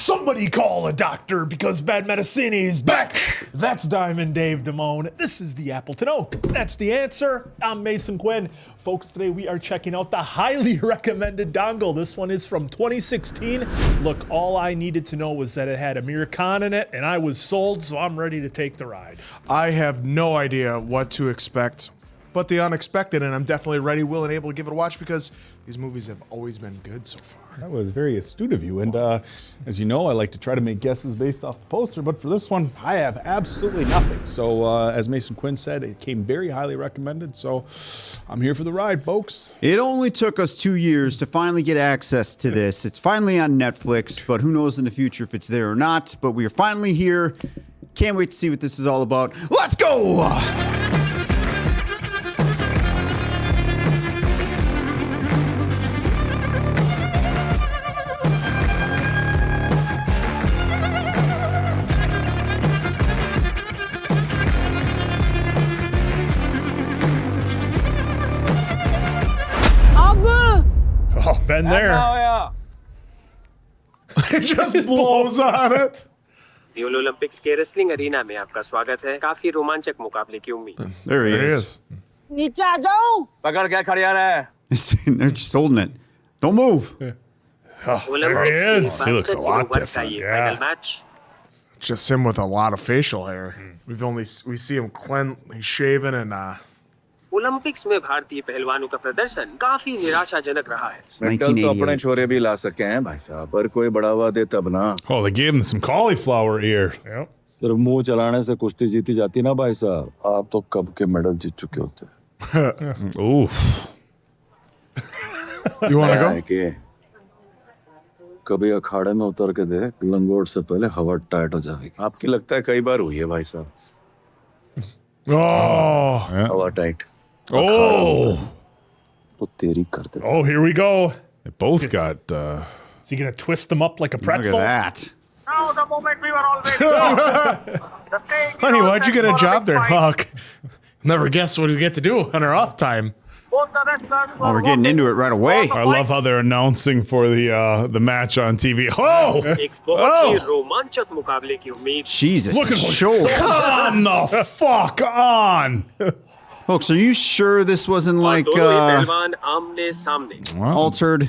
Somebody call a doctor because Bad Medicine is back. That's Diamond Dave Damone. This is the Appleton Oak. That's the answer. I'm Mason Quinn. Folks, today we are checking out the highly recommended Dangal. This one is from 2016. Look, all I needed to know was that it had Aamir Khan in it, and I was sold, so I'm ready to take the ride. I have no idea what to expect, but the unexpected, and I'm definitely ready, willing, and able to give it a watch because these movies have always been good so far. That was very astute of you, and as you know, I like to try to make guesses based off the poster, but for this one, I have absolutely nothing. So, as Mason Quinn said, it came very highly recommended, so I'm here for the ride, folks. It only took us 2 years to finally get access to this. It's finally on Netflix, but who knows in the future if it's there or not, but we are finally here. Can't wait to see what this is all about. Let's go! Oh, been there. It just blows on it. You'll Olympics के wrestling arena में आपका स्वागत है काफी रोमांचक मुकाबले की उम्मीद There he There he is. is. नीचे आ जाओ पकड़ के खड़िया रहे They're just holding it. Don't move. Olympics there he की is. He looks a 72 lot वर्ष का different, ये yeah. Final match Just him with a lot of facial hair. We see him he's shaven and Olympics में भारतीय पहलवानों का प्रदर्शन काफी निराशाजनक रहा है मेडल तो अपने 1988. छोरे भी ला सके हैं भाई साहब पर कोई बढ़ावा दे तब ना Oh, they gave him some cauliflower ear. Yep. सिर्फ मुंह चलाने से कुश्ती जीती जाती ना भाई साहब आप तो कब के मेडल जीत चुके होते Oof. you want to है go? कि कभी अखाड़े में उतर के देख लंगोट से पहले हवा टाइट हो जाएगी आपकी लगता है कई बार हुई है भाई साहब Oh, हवा टाइट Oh, तो तेरी कर दे Oh, here we go. they both got, Is he going to twist them up like a Look pretzel? at that. Now the moment we were always the staying honey, in why'd you get a for job big there? fight. Huck. Never guess what we get to do on our off time. Both the wrestlers Oh, we're getting into it right away. I love how they're announcing for the match on TV. Oh, एक बहुत ही रोमांचक मुकाबले की उम्मीद Jesus, Look the at what- shoulder. come the fuck on. Folks, are you sure this wasn't और like दोनों ही पहलवान आमने सामने altered?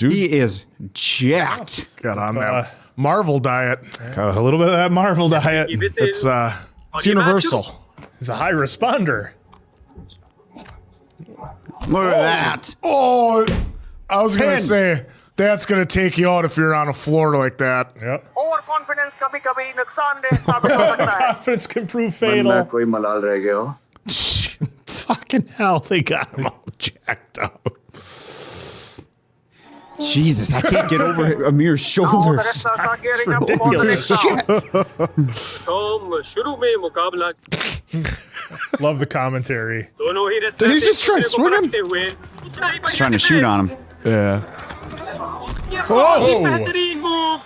Dude, He is jacked. Got on that Marvel diet. got a little bit of that Marvel diet. This It's is it's universal. He's a high responder. Look at that. Oh, I was gonna Pin. say that's gonna take you out if you're on a floor like that. Yep. Overconfidence कभी-कभी नुकसानदेह साबित हो सकता है Confidence can prove मन में fatal. कोई मलाल रह गए हो Fucking hell, they got him all jacked up. Jesus, I can't get over Amir's shoulders. Ridiculous. तो शुरू में मुकाबला Love the commentary. दोनों ही Did he just try to swing him? He's trying to shoot on him. Yeah. Oh! बेहतरीन move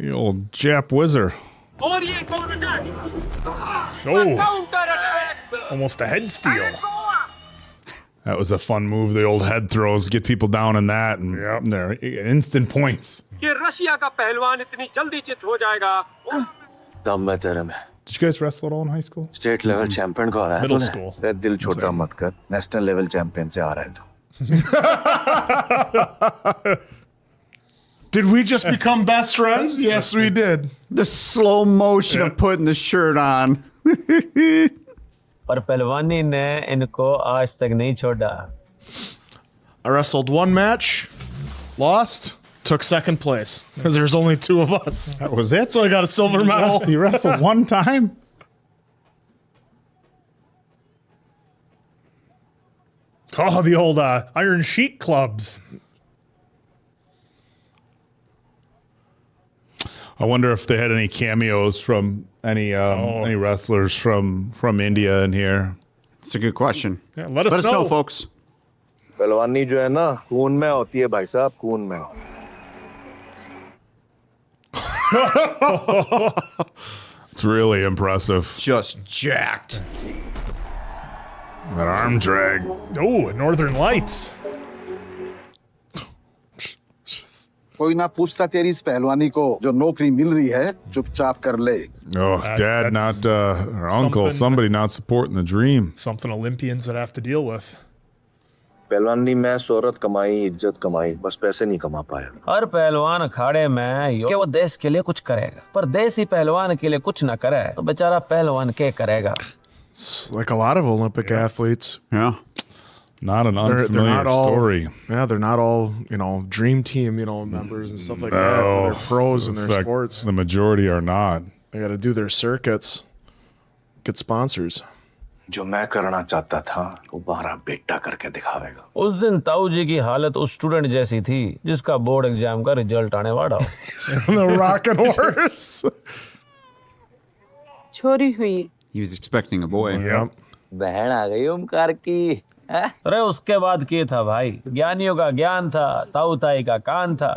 The old Jap whizzer. और ये counter attack Oh, counter attack almost a head steal. That was a fun move. The old head throws, get people down in that, and Yep. they're instant points. ये Russia का पहलवान इतनी जल्दी चित हो जाएगा दम है तेरे में Did you guys wrestle at all in high school? State level champion को आ रहा है Middle तूने? school. अरे दिल छोटा मत कर नेशनल लेवल चैंपियन से आ रहा है तू Did we just become best friends? Yes, we did. The slow motion of putting the shirt on. पर पहलवानी ने इनको आज तक नहीं छोड़ा I wrestled one match, lost, took second place because there's only two of us. That was it? So I got a silver medal. You wrestled one time? Oh, the old Iron Sheik clubs. I wonder if they had any cameos from any wrestlers from India in here. It's a good question. Yeah, let us Let us know. know, folks. पहलवानी जो है ना खून में होती है भाई साहब खून में It's really impressive. Just jacked. That arm drag. Oh, Northern Lights. कोई ना पूछता तेरी इस पहलवानी को जो नौकरी मिल रही है चुपचाप कर ले. Oh, Dad, not or Uncle, somebody not supporting the dream. Something Olympians would have to deal with. पहलवानी में शोहरत कमाई, इज्जत कमाई, बस पैसे नहीं कमा पाया. हर पहलवान अखाड़े में कि वो देश के लिए कुछ करेगा, पर देश ही पहलवान के लिए कुछ ना करे तो बेचारा पहलवान क्या करेगा? It's like a lot of Olympic athletes. Yeah. Not an unfamiliar They're not all, story. Yeah, they're not all, dream team, members and stuff like that. They're pros in their fact, sports. The majority are not. They got to do their circuits, get sponsors. जो मैं करना चाहता था वो 12 बेटा करके दिखावेगा. उस दिन ताऊ जी की हालत उस स्टूडेंट जैसी थी जिसका बोर्ड एग्जाम का रिजल्ट आने वाला हो. The rocket horse. छोरी हुई. He was expecting a boy. Yep. बहन आ गई ओमकार की. अरे उसके बाद क्या था भाई? ज्ञानियों का ज्ञान था, ताऊ ताई का कान था.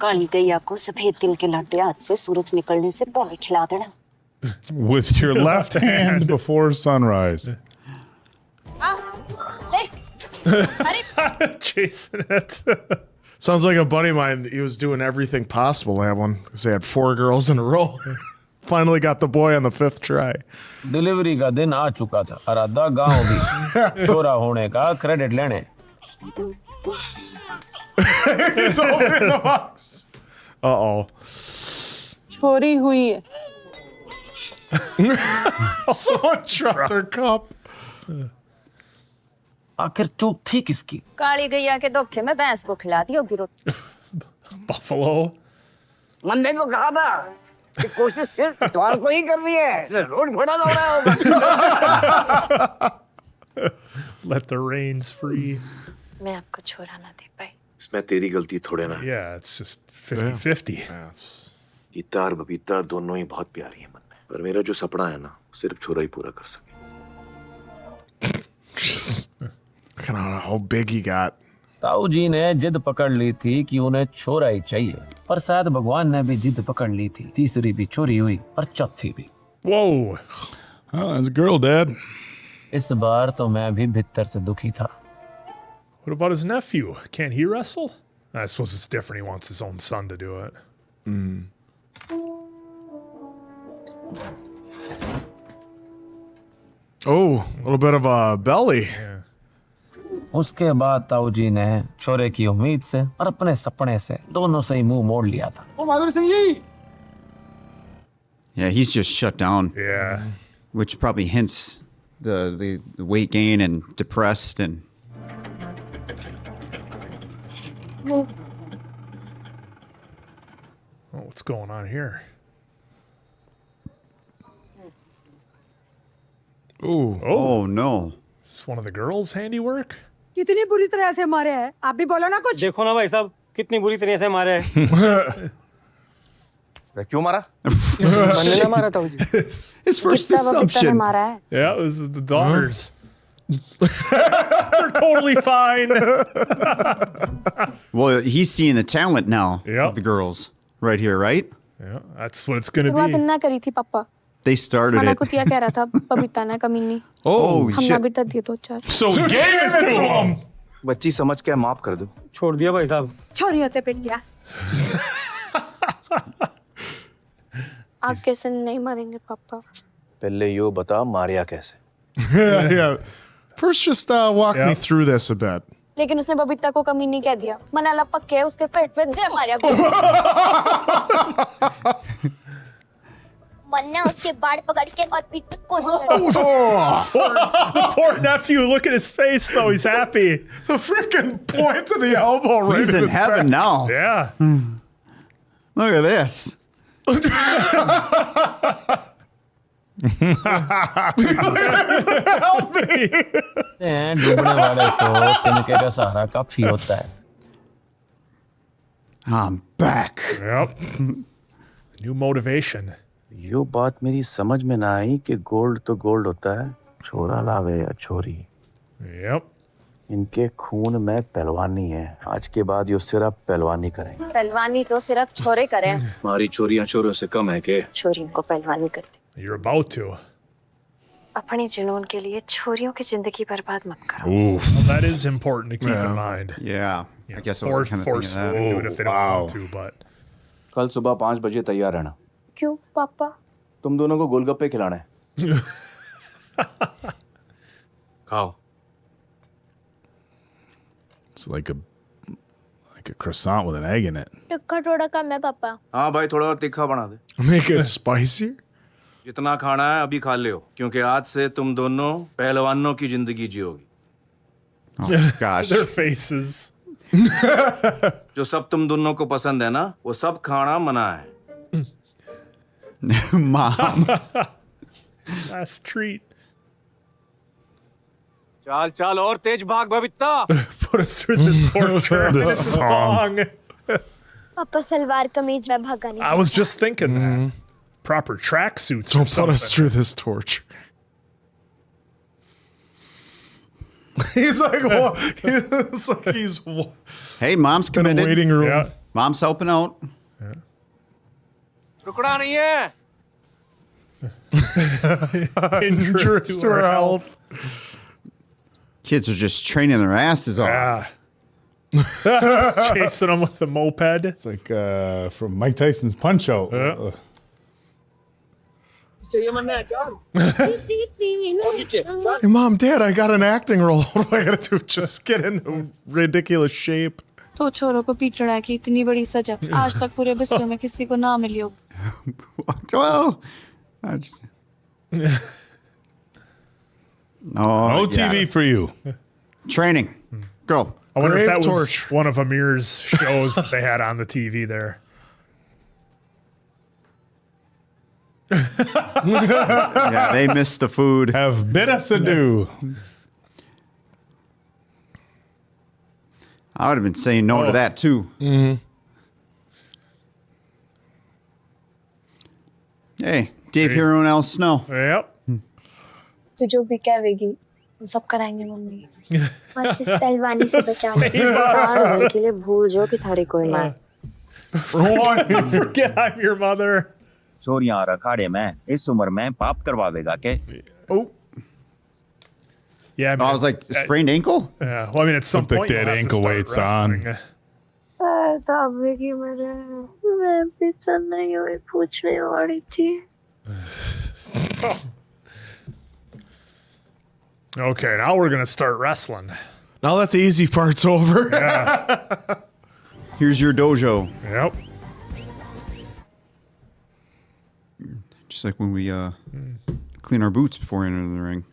काली गैया को सफेद तिल के लड्डू हाथ से सूरज निकलने से पहले खिला देना. With your left hand before sunrise. Chasing it. Sounds like a buddy of mine. He was doing everything possible to have one because they had 4 girls in a row. Finally got the boy on the 5th try. Delivery का दिन आ चुका था और आधा गांव भी छोरा होने का क्रेडिट लेने. He's opening the box. Uh-oh. छोरी हुई है. Someone dropped their cup. आखिर चूक थी किसकी? काली गैया के धोखे में भैंस को खिला दी होगी रोटी. Buffalo. मैंने तो कहा था कि कोशिश सिर्फ इतवार को ही करनी है. रोड फोड़ा जा रहा है. Let the reins free. मैं आपको छोरा ना दे पाई. इसमें तेरी गलती थोड़े ना. Yeah, it's just 50-50. गीता और बबीता दोनों ही बहुत प्यारी हैं मन में, पर मेरा जो सपना है ना सिर्फ छोरा ही पूरा कर सके. I don't know how big he got. ताऊ जी ने जिद पकड़ ली थी कि उन्हें छोरा ही चाहिए, पर शायद भगवान ने भी जिद पकड़ ली थी. तीसरी भी छोरी हुई और चौथी भी. Whoa. Oh, that's a girl, Dad. इस बार तो मैं भी भीतर से दुखी था. What about his nephew? Can't he wrestle? I suppose it's different. He wants his own son to do it. Oh, a little bit of a belly. उसके बाद ताऊ जी ने छोरे की उम्मीद से और अपने सपने से दोनों से ही मुंह मोड़ लिया था. Mahavir Singh ji. Yeah, he's just shut down. Yeah. Which probably hints the weight gain and depressed and. Oh, what's going on here? Ooh. Oh no. Is this one of the girls' handiwork? कितनी बुरी तरह से मारे हैं. आप भी बोलो ना कुछ. देखो ना भाई साहब कितनी बुरी तरह से मारे हैं. क्यों मारा? मैंने ना मारा था जी. His first assumption. मारा है. Yeah, it was the daughters. They're totally fine. Well, he's seeing the talent now Yep. of the girls right here, right? Yeah, that's what it's going to शुरुआत be. इन्ना करी थी पापा. They started मना it. कुतिया कह रहा था बबीता ने कमीनी. Oh, हम ना shit. भी तो दिए 2-4. So gave it to him. बच्ची समझ के माफ कर दो. छोड़ दिया भाई साहब. छोरी होते पिट गया. आप कैसे नहीं मारेंगे पापा? पहले यो बता मारिया कैसे. Yeah. First, just walk me Yeah. through this a bit. लेकिन उसने बबीता को कमीनी कह दिया. मनाला पक्के उसके पेट में दे मारिया. मन्ना उसके बाड़ पकड़ के और पीठ पे coat. The poor nephew, look at his face though. He's happy. The freaking point to the elbow right He's in in his heaven back. now. Yeah. Look at this. डूबने वाले को तिनके का सहारा काफी होता है. I'm back. Yep. New motivation. यो बात मेरी समझ में ना आई कि गोल्ड तो गोल्ड होता है, छोरा लावे या छोरी. Yep. इनके खून में पहलवानी है. आज के बाद यो सिर्फ पहलवानी करेंगे. पहलवानी तो सिर्फ छोरे करें. हमारी चोरियां चोरों से कम है के. छोरियों को पहलवानी करते. You're about to. अपनी जुनून के लिए छोरियों की जिंदगी बर्बाद मत करो. Well, that is important to keep in mind. Yeah. I guess I was kind of force thinking them that. to do it if they don't want to, but कल सुबह 5 बजे तैयार रहना। क्यों पापा? तुम दोनों को गोलगप्पे खिलाना है। खाओ। It's like a croissant with an egg in it. Tikka थोड़ा कम है पापा। हाँ भाई थोड़ा और तीखा बना दे। Make it spicier. जितना खाना है अभी खा ले, क्योंकि आज से तुम दोनों पहलवानों की जिंदगी जियोगी। Oh, gosh. their faces. जो सब तुम दोनों को पसंद है ना, वो सब खाना मना है। Mom. Last treat. चाल चाल और तेज भाग Babita. Put us through this torture. This song. पापा सलवार कमीज में भागा नहीं I was just thinking that. Proper track suits or Don't put us something. through this torture. He's like, it's like he's Hey, mom's in a committed. waiting room. Yeah. Mom's helping out. रुकना नहीं है। Interest to her health. Kids are just training their asses off. Yeah. Chasing them with the moped. It's like from Mike Tyson's Punch Out. Yeah. चाहिए मन्ना है चाल। Hey, Mom, Dad, I got an acting role. What do I gotta do? Just get into ridiculous shape. तो छोरों को पीटना की इतनी बड़ी सजा आज तक पूरे विश्व में किसी को ना मिली हो। Well, I just... No TV for you. Training. Go. I wonder if Grave that was torch. one of Aamir's shows that they had on the TV there. Yeah, they missed the food. Have bid us adieu. I would have been saying no to that too. Hey, Dave, hear anyone else? No. Yep. तो जो भी कहेगी सब कराएंगे mummy. बस इस पहलवानी से बचा लो। साल भर के लिए भूल जाओ कि थारी कोई माँ। Forget I'm your mother. चोरियां और अखाड़े में इस उम्र में पाप करवावेगा के? Oh. Yeah, I, mean, I was like, sprained ankle? yeah. Well, I mean, at some Something point, that you'll have to ankle start weights on. wrestling. दावे की मैं भी तो नहीं हुई पूछने वाली थी। Okay, now we're gonna start wrestling. Now that the easy part's over. Yeah. Here's your dojo. Yep. Just like when we clean our boots before entering the ring.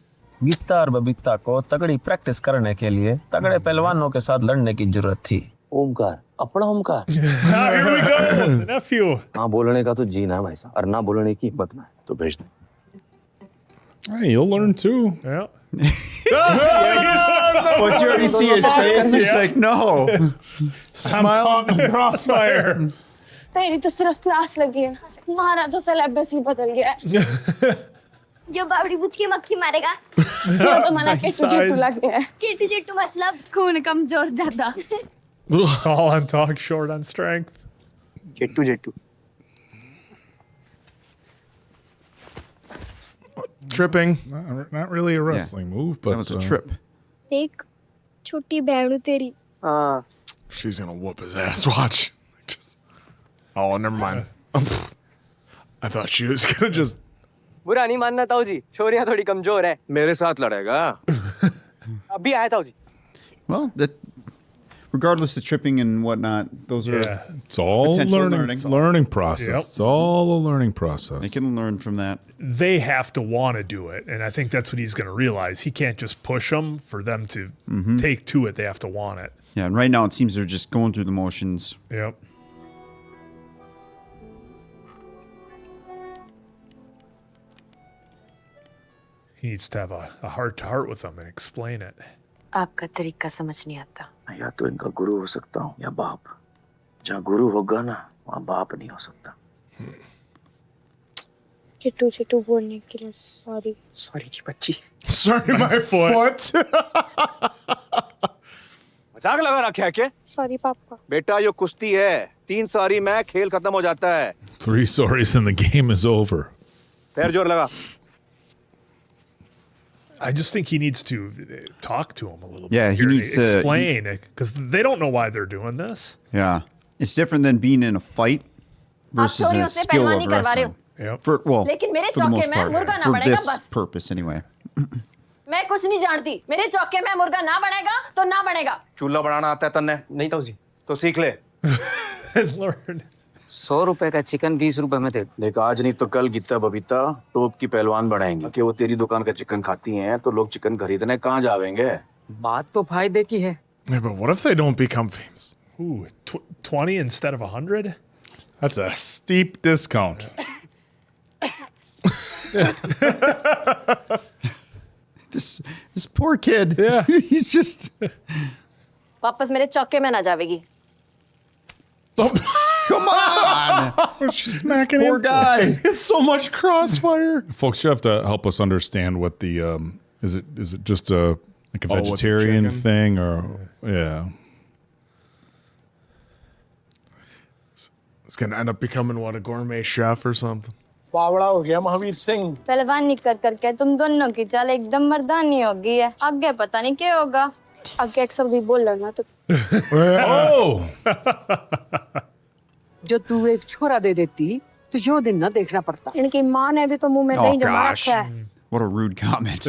Gita और बबीता को तगड़ी प्रैक्टिस करने के लिए तगड़े पहलवानों के साथ लड़ने की जरूरत थी। ओमकार, अपना Omkar. Ah, here we go, the nephew. हाँ बोलने का तो जीना है भाई साहब, और ना बोलने की हिम्मत ना है तो भेज दे। Hey, you'll learn too. Yeah. But you already see his face. He's like, no. Smile on the crossfire. तेरी तो सिर्फ क्लास लगी है, हमारा तो सिलेबस ही बदल गया है। जो बावड़ी बुच की मक्खी मारेगा। इसलिए तो मना केटू जेटू लग गया है। केटू जेटू मतलब खून कमजोर ज्यादा। All on talk, short on strength. Jeethu Jeethu. Tripping. Not really a wrestling move, but That was a trip. देख छोटी बहनू तेरी। हाँ। She's gonna whoop his ass. Watch. Just... Oh, never mind. I thought she was gonna just. बुरा नहीं मानना ताऊ जी, छोरियां थोड़ी कमजोर है। मेरे साथ लड़ेगा। अभी आया ताऊ जी। Well, regardless of tripping and whatnot, those are Yeah. it's all potential learning process. Yep. It's all a learning process. they can learn from that. They have to want to do it, and I think that's what he's going to realize. He can't just push them for them to take to it. They have to want it. Yeah, and right now it seems they're just going through the motions. Yep. He needs to have a heart-to-heart with them and explain it. आपका तरीका समझ नहीं आता। मैं या तो इनका गुरु हो सकता हूँ या बाप। जहाँ गुरु होगा ना, वहाँ बाप नहीं हो सकता। चिट्टू चिट्टू बोलने के लिए सॉरी। सॉरी की बच्ची। Sorry, my foot. मजाक लगा रखा है क्या? सॉरी पापा। बेटा यो कुश्ती है, 3 सॉरी में खेल खत्म हो जाता है। 3 sorries and the game is over. पैर जोर लगा। I just think he needs to talk to him a little bit. Yeah, he here, needs to explain it because they don't know why they're doing this. Yeah, it's different than being in a fight versus a skill of wrestling. Yep. For well, लेकिन मेरे for the most चौके में part, मुर्गा ना for बनेगा this बस। purpose anyway. मैं कुछ नहीं जानती, मेरे चौके में मुर्गा ना बनेगा तो ना बनेगा। चूल्हा बनाना आता है तन्ने? नहीं तो जी। तो सीख ले। Learn. 100 रुपए का चिकन 20 रुपए में दे। देख आज नहीं तो कल गीता बबीता टॉप की पहलवान बढ़ाएंगी कि वो तेरी दुकान का चिकन खाती हैं तो लोग चिकन खरीदने कहाँ जावेंगे? बात तो फायदे की है। Yeah, but what if they don't become famous? Ooh, 20 instead of 100? That's a steep discount. This poor kid. Yeah. He's just. वापस मेरे चौके में ना जावेगी। Come on! She's smacking Poor him. guy. It's so much crossfire. Folks, you have to help us understand what the is it just a like a Oh, with the vegetarian chicken? thing or yeah. It's gonna end up becoming what, a gourmet chef or something. बावड़ा हो गया महावीर सिंह। पहलवानी कर करके तुम दोनों की चाल एकदम मर्दानी हो गई है। आगे पता नहीं क्या होगा। आगे एक सब भी बोल लेना तो Oh, जो तू एक छोरा दे देती तो यो दिन ना देखना पड़ता। इनकी माँ ने भी तो मुंह में दही जमा gosh. रखा है। What a rude comment.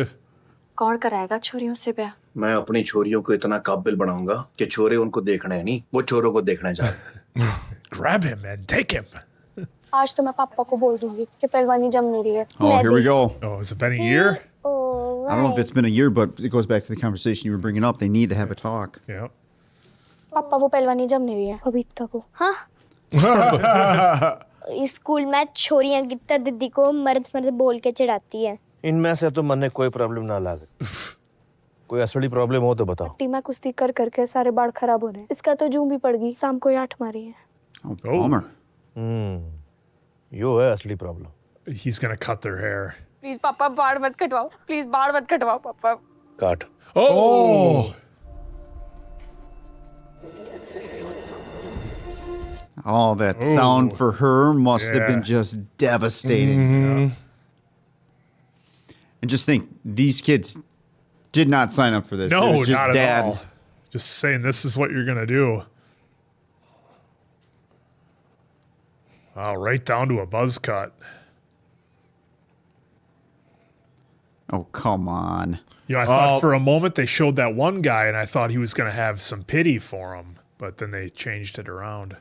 कौन कराएगा छोरियों से ब्याह? मैं अपनी छोरियों को इतना काबिल बनाऊंगा कि छोरे उनको देखना है नहीं, वो छोरों को देखने जा रहे हैं। Grab him and take him. आज तो मैं पापा को बोल दूंगी कि पहलवानी जम नहीं रही है। Oh, here we go. Oh, has it been a year? Oh, I don't know if it's been a year, but it goes back to the conversation you were bringing up. They need to have a talk. Yeah. पापा वो पहलवानी जम नहीं रही है अभी तक। हाँ। स्कूल में छोरियां गीता दीदी को मर्द मर्द बोल के चिढ़ाती है। इनमें से तो मन कोई प्रॉब्लम ना लागे। कोई असली प्रॉब्लम हो तो बताओ। टीमा कुश्ती कर करके सारे बाल खराब हो रहे हैं। इसका तो जूं भी पड़ गई, शाम को 8 मारी है। Oh, bummer. यो है असली problem. He's gonna cut their hair. Please पापा बाल मत कटवाओ। प्लीज बाल मत कटवाओ पापा। काट। Oh. Oh, that sound for her must have been Yeah. just devastating. And just think, these kids did not sign up for this. No, it was just not at dad. all. Just saying this is what you're gonna do. Wow, right down to a buzz cut. Oh, come on. You know, I thought for a moment they showed that one guy, and I thought he was gonna have some pity for him, but then they changed it around.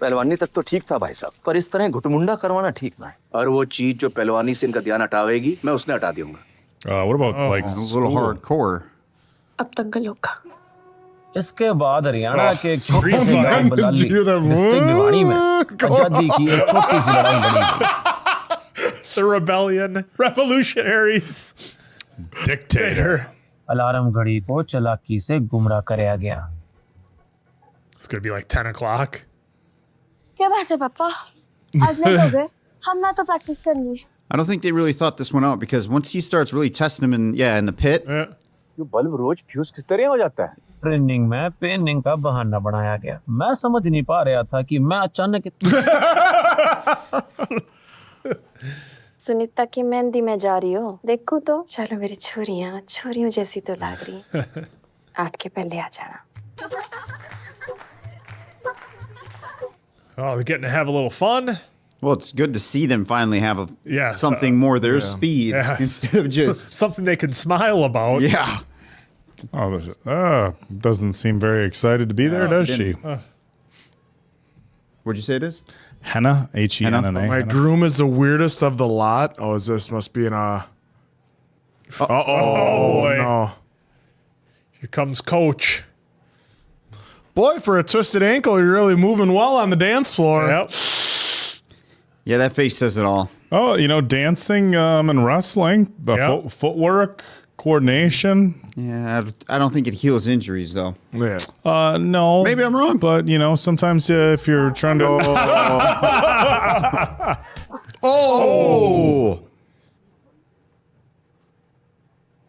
पहलवानी तक तो ठीक था भाई साहब, पर इस तरह घुटमुंडा करवाना ठीक ना है। और वो चीज जो पहलवानी से इनका ध्यान हटावेगी मैं उसने हटा दूंगा। what about like A little hardcore. अब दंगल होगा। इसके बाद हरियाणा के एक छोटे से गांव बलाली डिस्ट्रिक्ट भिवानी में आजादी की एक छोटी सी लड़ाई लड़ी गई। The rebellion, revolutionaries, dictator. Alarm घड़ी को चालाकी से गुमराह कराया गया। It's gonna be like 10 o'clock. क्या बात है पापा? आज लेट हो गए। हम ना तो प्रैक्टिस करनी है। I don't think they really thought this one out because once he starts really testing him in the pit. ये बल्ब रोज फ्यूज किस तरह हो जाता है? ट्रेनिंग में पेनिंग का बहाना बनाया गया। मैं समझ नहीं पा रहा था कि मैं अचानक सुनीता की मेहंदी में जा रही हो। देखो तो चलो मेरी छोरियों जैसी तो लग रही। 8 के पहले आ जाना। Oh, they're getting to have a little fun. Well, it's good to see them finally have something more their speed instead of just something they can smile about. Yeah. Oh, doesn't seem very excited to be there, does she? What'd you say it is? Henna, Henna. My groom is the weirdest of the lot. Oh, this must be in a. boy. No. Here comes Coach. Boy, for a twisted ankle, you're really moving well on the dance floor. Yep. Yeah, that face says it all. Oh, dancing and wrestling, the footwork, coordination. Yeah, I don't think it heals injuries, though. Yeah. No. Maybe I'm wrong. But, sometimes if you're trying to... Oh!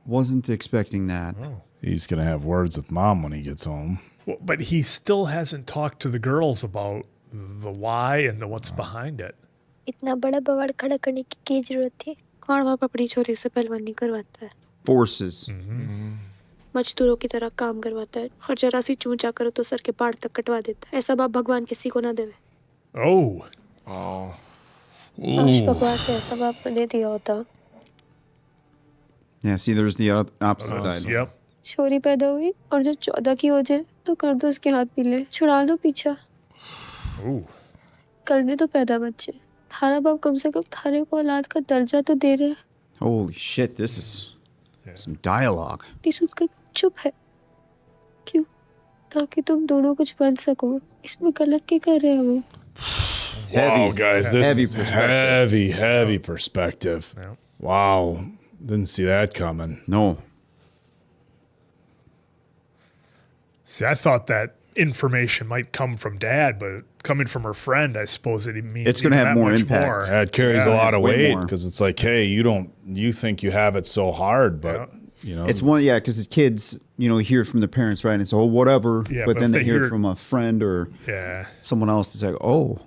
Wasn't expecting that. He's going to have words with Mom when he gets home. Well, but he still hasn't talked to the girls about the why and the what's behind it. इतना बड़ा बवाड़ खड़ा करने की क्या जरूरत थी? कौन बाप अपनी छोरी से पहलवानी करवाता है? forces. मजदूरों की तरह काम करवाता है और जरा सी चूंचा करो तो सर के बाड़ तक कटवा देता है। ऐसा बाप भगवान किसी को ना देवे। काश भगवान ने ऐसा बाप ने दिया होता। Yeah, see, there's the opposite side. Yep. छोरी पैदा हुई और जो 14 की हो जाए तो कर दो उसके हाथ पीले, छुड़ा दो पीछा। करने तो पैदा बच्चे, थारा बाप कम से कम थारे को औलाद का दर्जा तो दे रहे। Holy shit, this is some dialogue. सुनकर चुप है। क्यों? ताकि तुम दोनों कुछ बन सको। इसमें गलत क्या कर रहे हो वो? Wow, guys, this heavy is perspective. heavy perspective. Wow, didn't see that coming. No. See, I thought that information might come from Dad, but coming from her friend, I suppose it means It's gonna even have that more much impact. more. That carries a lot of way weight more. because it's like, hey, you think you have it so hard, but you know, It's one, yeah, because the kids, hear it from their parents, right? And so, oh, whatever. Yeah, but but then if they they hear hear it from a friend or Yeah, someone else. It's like, oh,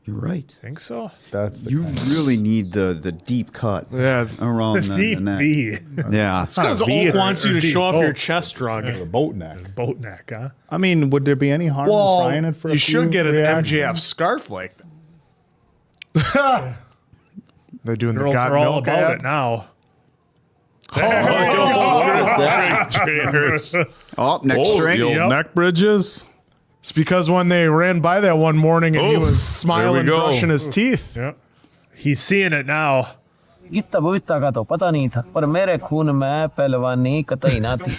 you're right. think so. that's the You really need the deep cut Yeah. around the Deep neck. V, Yeah. Because Oak wants you to show off your chest rug. the boat neck. boat neck, huh? I mean, would there be any harm in Well, trying it for a you few should get an reactions? MJF scarf like that. They're doing Girls the got are all milk about ad. it now. Trainers. Oh, next Oh, string. the old Yep. neck bridges. It's because when they ran by that one morning and he Oh, was there we smiling, go. brushing his teeth. Yeah, he's seeing it now. Gita Babita का तो पता नहीं था, पर मेरे खून में पहलवानी कतई ना थी।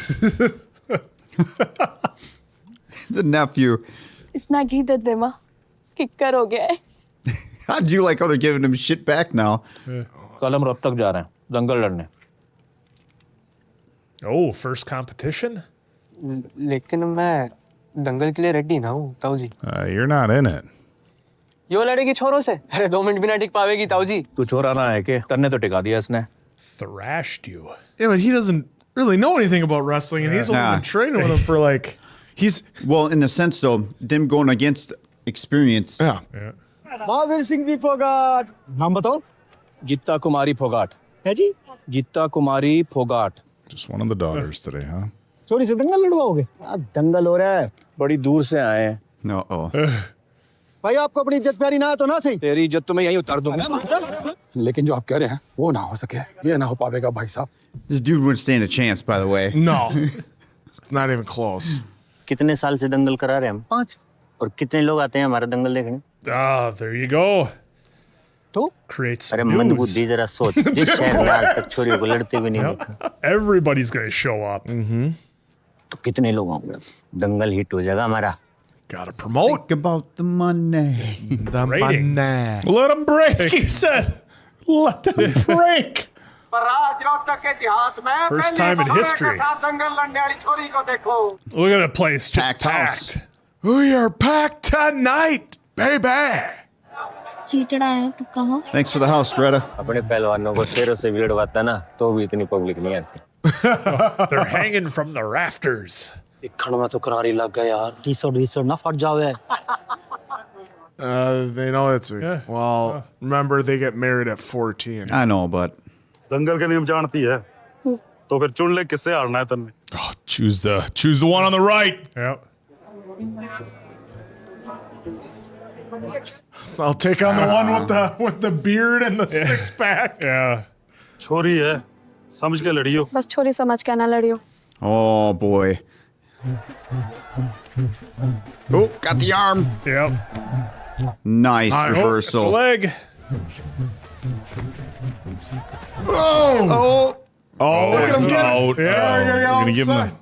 The nephew. इतना घी दे दे माँ, किक्कर हो गया है। How do you like how they're giving him shit back now? कल हम रोहतक जा रहे हैं दंगल लड़ने। Oh, first competition? लेकिन मैं दंगल के लिए रेडी ना हूँ ताऊ जी। You're not in it. यो लड़ेगी छोरों से? अरे 2 मिनट भी ना टिक पावेगी ताऊ जी। तू छोरा ना है के करने तो टिका दिया इसने। Thrashed you. Yeah, but he doesn't really know anything about wrestling, and he's only Nah. been training with him for like he's Well, in the sense, though, them going against experience. yeah. Mahavir Singh ji Phogat. नाम बताओ। गीता कुमारी फोगाट। है जी? Gita Kumari Phogat. Just one of the daughters today, huh? चोरी से दंगल लड़वाओगे? दंगल हो रहा है। बड़ी दूर से आए हैं। Uh-oh. भाई आपको अपनी इज्जत प्यारी ना है तो ना सही। तेरी इज्जत तो मैं यहीं उतार दूंगा। लेकिन जो आप कह रहे हैं वो ना हो सके, ये ना हो पाएगा भाई साहब। This dude wouldn't stand a chance, by the way. No, not even close. कितने साल से दंगल करा रहे हैं हम? 5। और कितने लोग आते हैं हमारा दंगल देखने? Ah, there you go. तो? Creates अरे some मंद news. बुद्धि जरा सोच, जिस शहर में आज तक छोरियों को लड़ते भी नहीं देखा, Everybody's gonna show up. तो कितने लोग होंगे? दंगल हिट हो जाएगा हमारा। Gotta promote. Think about the money. The Ratings. money. Let them break, he said. Let them break. First time in history. Look at the place, just Packed house. packed. We are packed tonight, baby. चीटड़ा है तू कहाँ? Thanks for the house, Greta. अपने पहलवानों को शेरों से भी लड़वाता ना, तो भी इतनी पब्लिक नहीं आती। They're hanging from the rafters. दिखण में तो करारी लग गया यार। टी-शर्ट ना फट जावे। They know it's well. Remember, they get married at 14. I know, but दंगल के नियम जानती है तो फिर चुन ले किससे हारना है तन्ने। Oh, choose the one on the right. Yep. I'll take on the one with the beard and the six pack. Yeah. छोरी है, समझ के लड़ियो। बस छोरी समझ के ना लड़ियो। oh boy. Oh, got the arm. Yep. Nice Oh, reversal. leg. Oh, Oh, look at him he's get out. it. Yeah, Oh, you're gonna give him outside.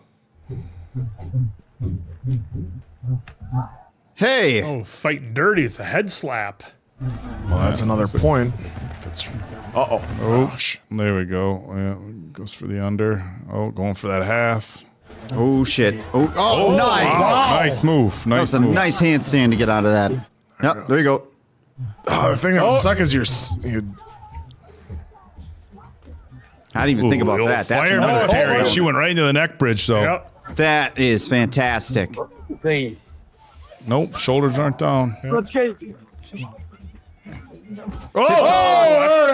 Hey. Oh, fighting dirty with a head slap. Well, that's another point. That's Oh, there we go. Yeah, goes for the under. Oh, going for that half. Oh shit. Oh, nice. Wow. Nice move. That Nice was a move. nice handstand to get out of that. Yep, there you go. Oh, the thing that would suck is your I didn't even think about Ooh, that. That's fireman's another carry. takedown. She went right into the neck bridge, though. Yep. That is fantastic. Nope, shoulders aren't down. Oh,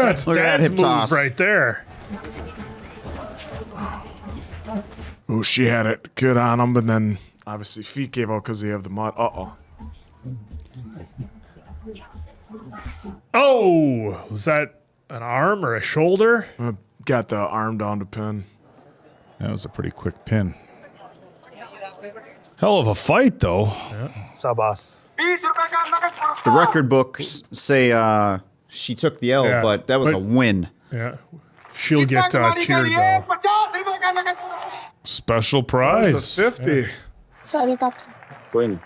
that's Look at that Dad's hip move toss. right there. Oh, she had it good on him, but then obviously feet gave out because they have the mud. Uh-oh. Oh, was that an arm or a shoulder? Got the arm down to pin. That was a pretty quick pin. Hell of a fight, though. Sabas. The record books say she took the L, Yeah, but that was a win. Yeah. She'll get cheered, though. Special prize. That's a 50. Sorry, Papa. कोई नहीं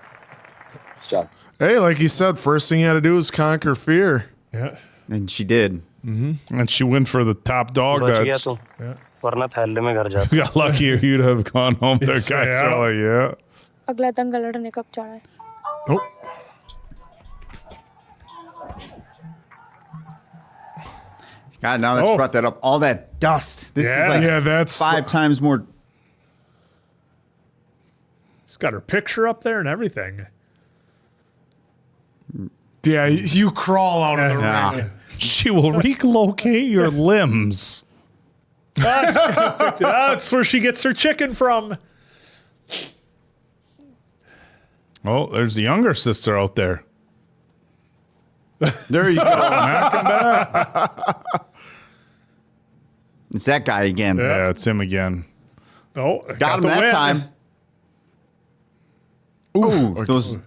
Stop. Hey, like you said, first thing you had to do is conquer fear. Yeah. And she did. And she went for the top dog. बच गया That's, तू वरना थैले में घर जाता you got lucky or you'd have gone home there, guys. Yeah. Are like, yeah. अगला दंगल लड़ने कब जा रहा है? Nope. God, now that you Oh. brought that up, all that dust. This Yeah. is like Yeah, that's 5 times more. She's got her picture up there and everything. Yeah, you crawl out of the Yeah. ring. She will relocate your limbs. That's where she gets her chicken from. Oh, there's the younger sister out there. There you go. Smack him back. It's that guy again. Yeah, it's him again. Oh, Got him the that win. time. Ooh, those.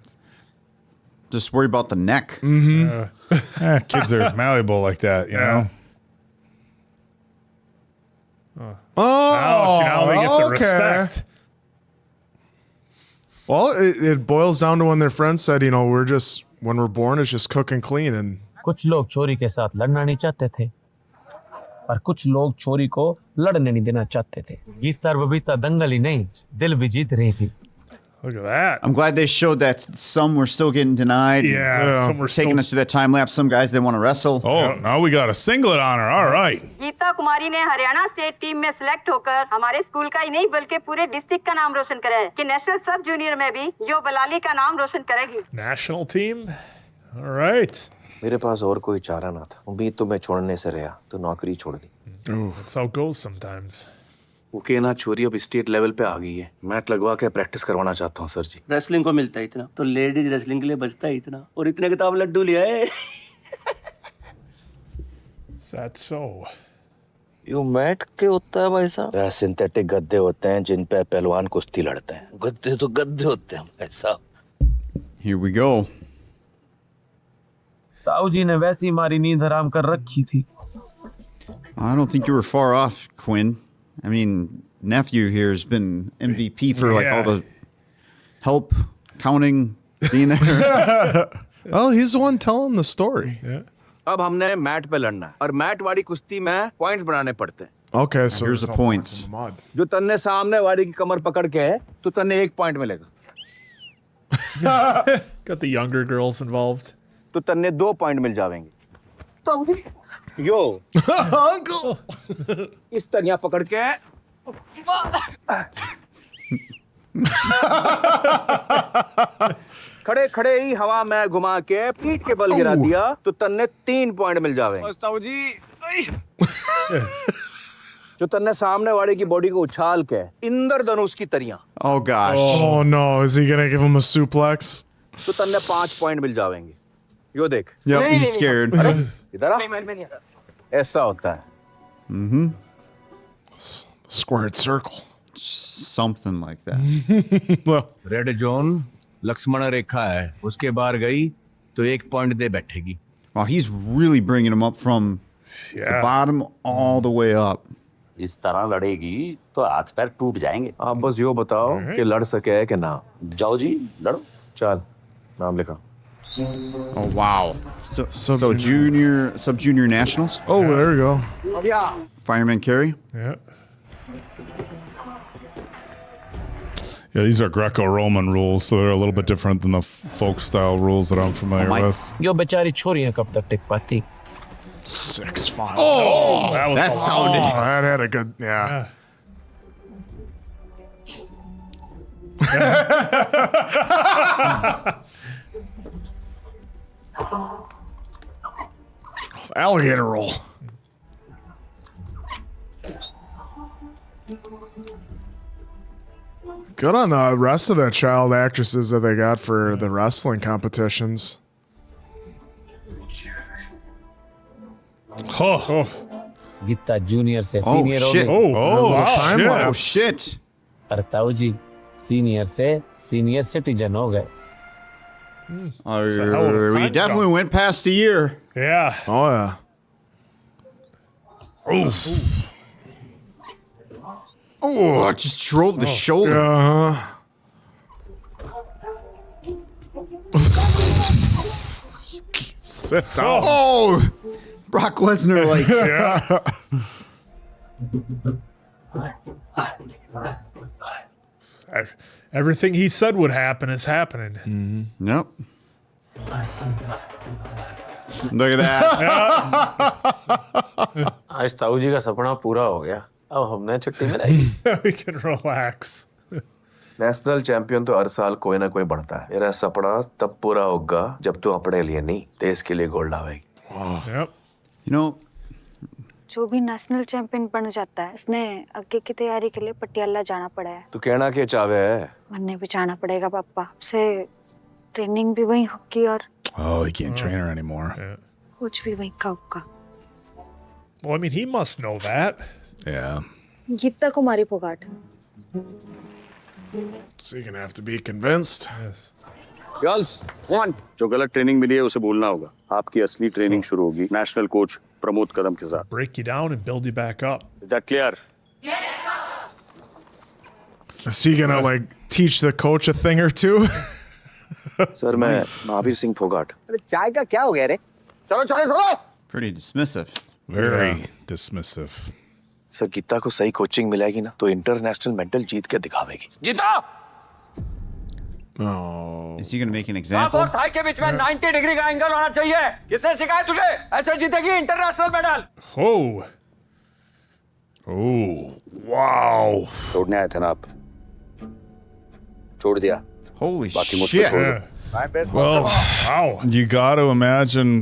Just worry about the neck. Kids are malleable like that, you know? Oh, see, now they get the okay. respect. Well, it boils down to when their friend said, you know, when we're born, it's just cook and clean. And कुछ लोग छोरी के साथ लड़ना नहीं चाहते थे और कुछ लोग छोरी को लड़ने नहीं देना चाहते थे। गीता और बबीता दंगल ही नहीं दिल भी जीत रही थी। Look at that. I'm glad they showed that some were still getting denied. Yeah, some were taking still- us through that time lapse. Some guys didn't want to wrestle. Oh, now we got a singlet on her. All right. Geeta Kumari ने Haryana state team में select होकर हमारे school का ही नहीं बल्कि पूरे district का नाम रोशन करा है कि नेशनल सब जूनियर में भी यो बलाली का नाम रोशन करेगी। National team? All right. मेरे पास और कोई चारा ना था उम्मीद तो मैं छोड़ने से रहा तो नौकरी छोड़ दी That's how it goes sometimes. वो कहना छोरी अब स्टेट लेवल पे आ गई है मैट लगवा के प्रैक्टिस करवाना चाहता हूँ सर जी रेसलिंग को मिलता है इतना तो लेडीज रेसलिंग के लिए बचता है इतना और इतने किताब लड्डू लिया है Is that so? यो मैट के होता है भाई साहब सिंथेटिक गद्दे होते हैं जिन पे पहलवान कुश्ती लड़ते हैं गद्दे तो गद्दे होते हैं भाई साहब Here we go. ताऊ जी ने वैसी मारी नींद हराम कर रखी थी। I don't think you were far off, Quinn. I mean, nephew here has been MVP for like all the help, counting, being there. Well, he's the one telling the story. Yeah. अब हमने mat पे लड़ना है और mat वाली कुश्ती में points बनाने पड़ते हैं Okay, so Here's the points. जो तन्ने सामने वाली की कमर पकड़ के है तो तन्ने 1 पॉइंट मिलेगा Got the younger girls involved. तो तन्ने 2 पॉइंट मिल जावेंगे तो यो अंकल इस तनिया पकड़ के खड़े खड़े ही हवा में घुमा के पीठ के बल गिरा दिया तो तन्ने 3 पॉइंट मिल जावेंगे जो तन्ने सामने वाले की बॉडी को उछाल के इंदर धनुष की तरिया Oh gosh. Oh no, is he gonna give him a suplex? तो तन्ने 5 पॉइंट मिल जावेंगे यो देख Yep, he's scared. इधर आ ऐसा होता है Squared circle. Something like that. Red zone Lakshman Rekha है उसके बाहर गई तो 1 पॉइंट दे बैठेगी Wow, he's really bringing him up from the bottom all the way up. इस तरह लड़ेगी तो हाथ पैर टूट जाएंगे आप बस यो बताओ कि लड़ सके है कि ना जाओ जी लड़ो चल नाम लिखा Oh wow. So junior, sub-junior nationals. Oh, there we go. Fireman carry. Yeah. Yeah, these are Greco-Roman rules, so they're a little bit different than the folk-style rules that I'm familiar with. यो बेचारी छोरियां कब तक टिक पाती? 6'5". Oh, that sounded. Oh, that had a good, yeah. Alligator roll. Good on the rest of the child actresses that they got for the wrestling competitions. Geeta junior से senior हो shit. गई। Time shit. और ताऊ ji senior से senior citizen हो गए। We definitely went past a year. Yeah. Oh, yeah. Oh, I just drove the shoulder. Sit down. Oh, Brock Lesnar, like. Everything he said would happen is happening. Nope. Look at that. आज ताऊ जी का सपना पूरा हो गया। अब हमने छुट्टी में रहेगी। We can relax. National champion तो हर साल कोई ना कोई बढ़ता है। मेरा सपना तब पूरा होगा जब तू अपने लिए नहीं देश के लिए गोल्ड लावेगी। Yep. You know, जो भी नेशनल चैंपियन बन जाता है उसने आगे की तैयारी के लिए पटियाला जाना पड़ा है। तू कहना क्या चाहवे है? बनने भी जाना पड़ेगा पापा। से ट्रेनिंग भी वहीं होगी और Oh, he can't train her anymore. Coach भी वहीं का होगा। Well, I mean, he must know that. Yeah. Geeta Kumari Phogat. So you're gonna have to be convinced. Girls one जो गलत ट्रेनिंग मिली है उसे भूलना होगा। आपकी असली ट्रेनिंग शुरू होगी नेशनल कोच प्रमोद कदम के साथ। Break you down and build you back up. Is that clear? Is he gonna like teach the coach a thing or two? Sir मैं महावीर सिंह फोगाट। अरे चाय का क्या हो गया रे? चलो चलो चलो। Pretty dismissive. Very dismissive. Sir Geeta को सही कोचिंग मिलेगी ना तो इंटरनेशनल मेडल जीत के दिखावेगी। जीता। Oh. Is he gonna make an हाथ example? और थाई के बीच में 90 डिग्री का एंगल होना चाहिए। किसने सिखाया तुझे? ऐसे जीतेगी international medal. Oh. Oh. Wow. छोड़ने आए थे ना आप? छोड़ दिया। Holy बाकी मुझ पे shit. छोड़ दो। Well, wow. You got to imagine.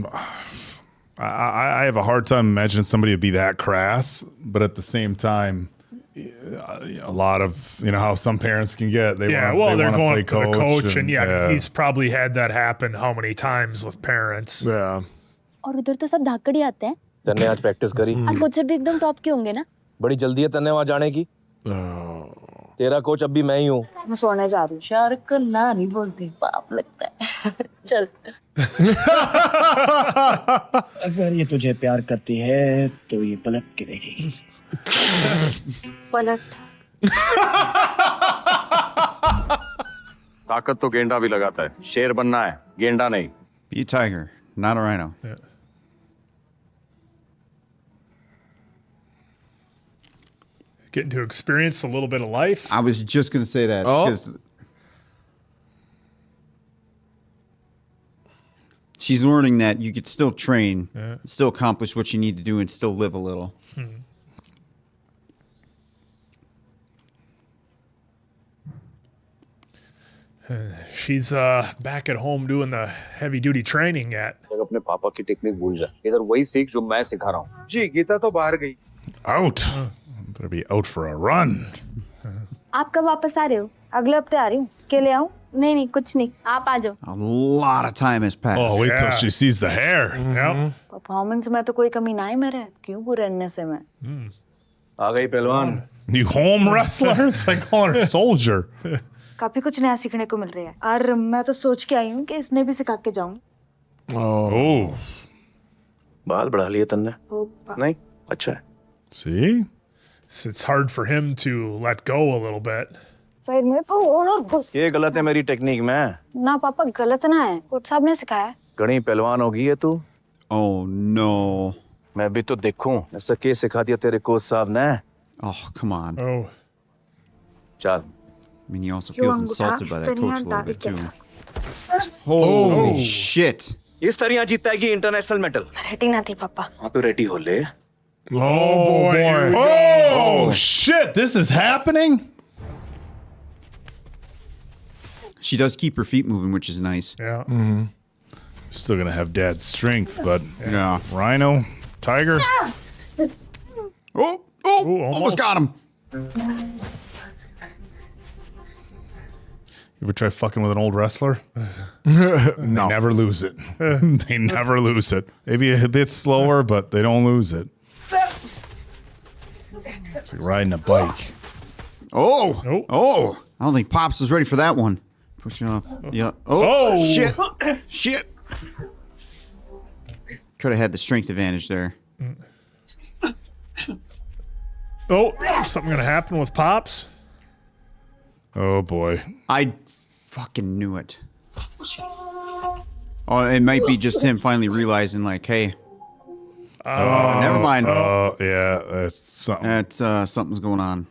I have a hard time imagining somebody would be that crass, but at the same time, a lot of how some parents can get. They Yeah, want, well, they're play going to the coach, and yeah. he's probably had that happen how many times with parents. Yeah. और उधर तो सब धाकड़ी आते हैं। तन्ने आज practice करी। और कोच सर भी एकदम टॉप के होंगे ना? बड़ी जल्दी है तन्ने वहाँ जाने की। तेरा कोच अब भी मैं ही हूँ। मैं सोने जा रही हूँ। शाहरुख को ना नहीं बोलते, पाप लगता है। चल। अगर ये तुझे प्यार करती है तो ये पलट के देखेगी। पलट। ताकत तो गेंडा भी लगाता है। शेर बनना है, गेंडा नहीं। Be a tiger, not a rhino. Yeah. Getting to experience a little bit of life. I was just gonna say that. Oh. 'Cause she's learning that you could still train, still accomplish what you need to do, and still live a little. She's back at home doing the heavy duty training yet. अपने पापा की technique भूल जा। इधर वही सीख जो मैं सिखा रहा हूँ। जी गीता तो बाहर गई। Out. Better be out for a run. आप कब वापस आ रहे हो? अगले हफ्ते आ रही हूँ। के ले आऊँ? नहीं कुछ नहीं, आप आ जाओ। A lot of time has passed. Oh, wait till she sees the hair. Yep. Performance में तो कोई कमी ना है मेरे। क्यों बुरे रहने से मैं? आ गई पहलवान। You home wrestler? It's like calling her soldier. काफी कुछ नया सीखने को मिल रहा है। और मैं तो सोच के आई हूँ कि इसने भी सिखा के जाऊँ। Oh. बाल बढ़ा लिए तन्ने? नहीं, अच्छा है। See? It's hard for him to let go a little bit. Side में तो और घुस। ये गलत है मेरी टेक्निक में। ना पापा गलत ना है। कोच साहब ने सिखाया। घनी पहलवान होगी है तू? Oh no. मैं भी तो देखूं। ऐसा क्या सिखा दिया तेरे कोच साहब ने? Oh, come on. Oh. चल। I mean, he also feels insulted by that coach a little bit too. Holy shit. इस तरह जीतेगी इंटरनेशनल मेडल। रेडी ना थी पापा। हाँ तो रेडी हो ले। Oh, boy. Oh, shit. This is happening? She does keep her feet moving, which is nice. Yeah. Still going to have dad's strength, but Yeah. rhino, tiger. Oh, almost got him. You ever try fucking with an old wrestler? No. They never lose it. They never lose it. Maybe a bit slower, but they don't lose it. It's like riding a bike. Oh. I don't think Pops was ready for that one. Pushing off. Yeah. Oh. Shit. Could have had the strength advantage there. Oh, something gonna happen with Pops? Oh boy. I fucking knew it. Oh, it might be just him finally realizing, like, hey. Never mind. Oh, yeah, that's something. That's something's going on.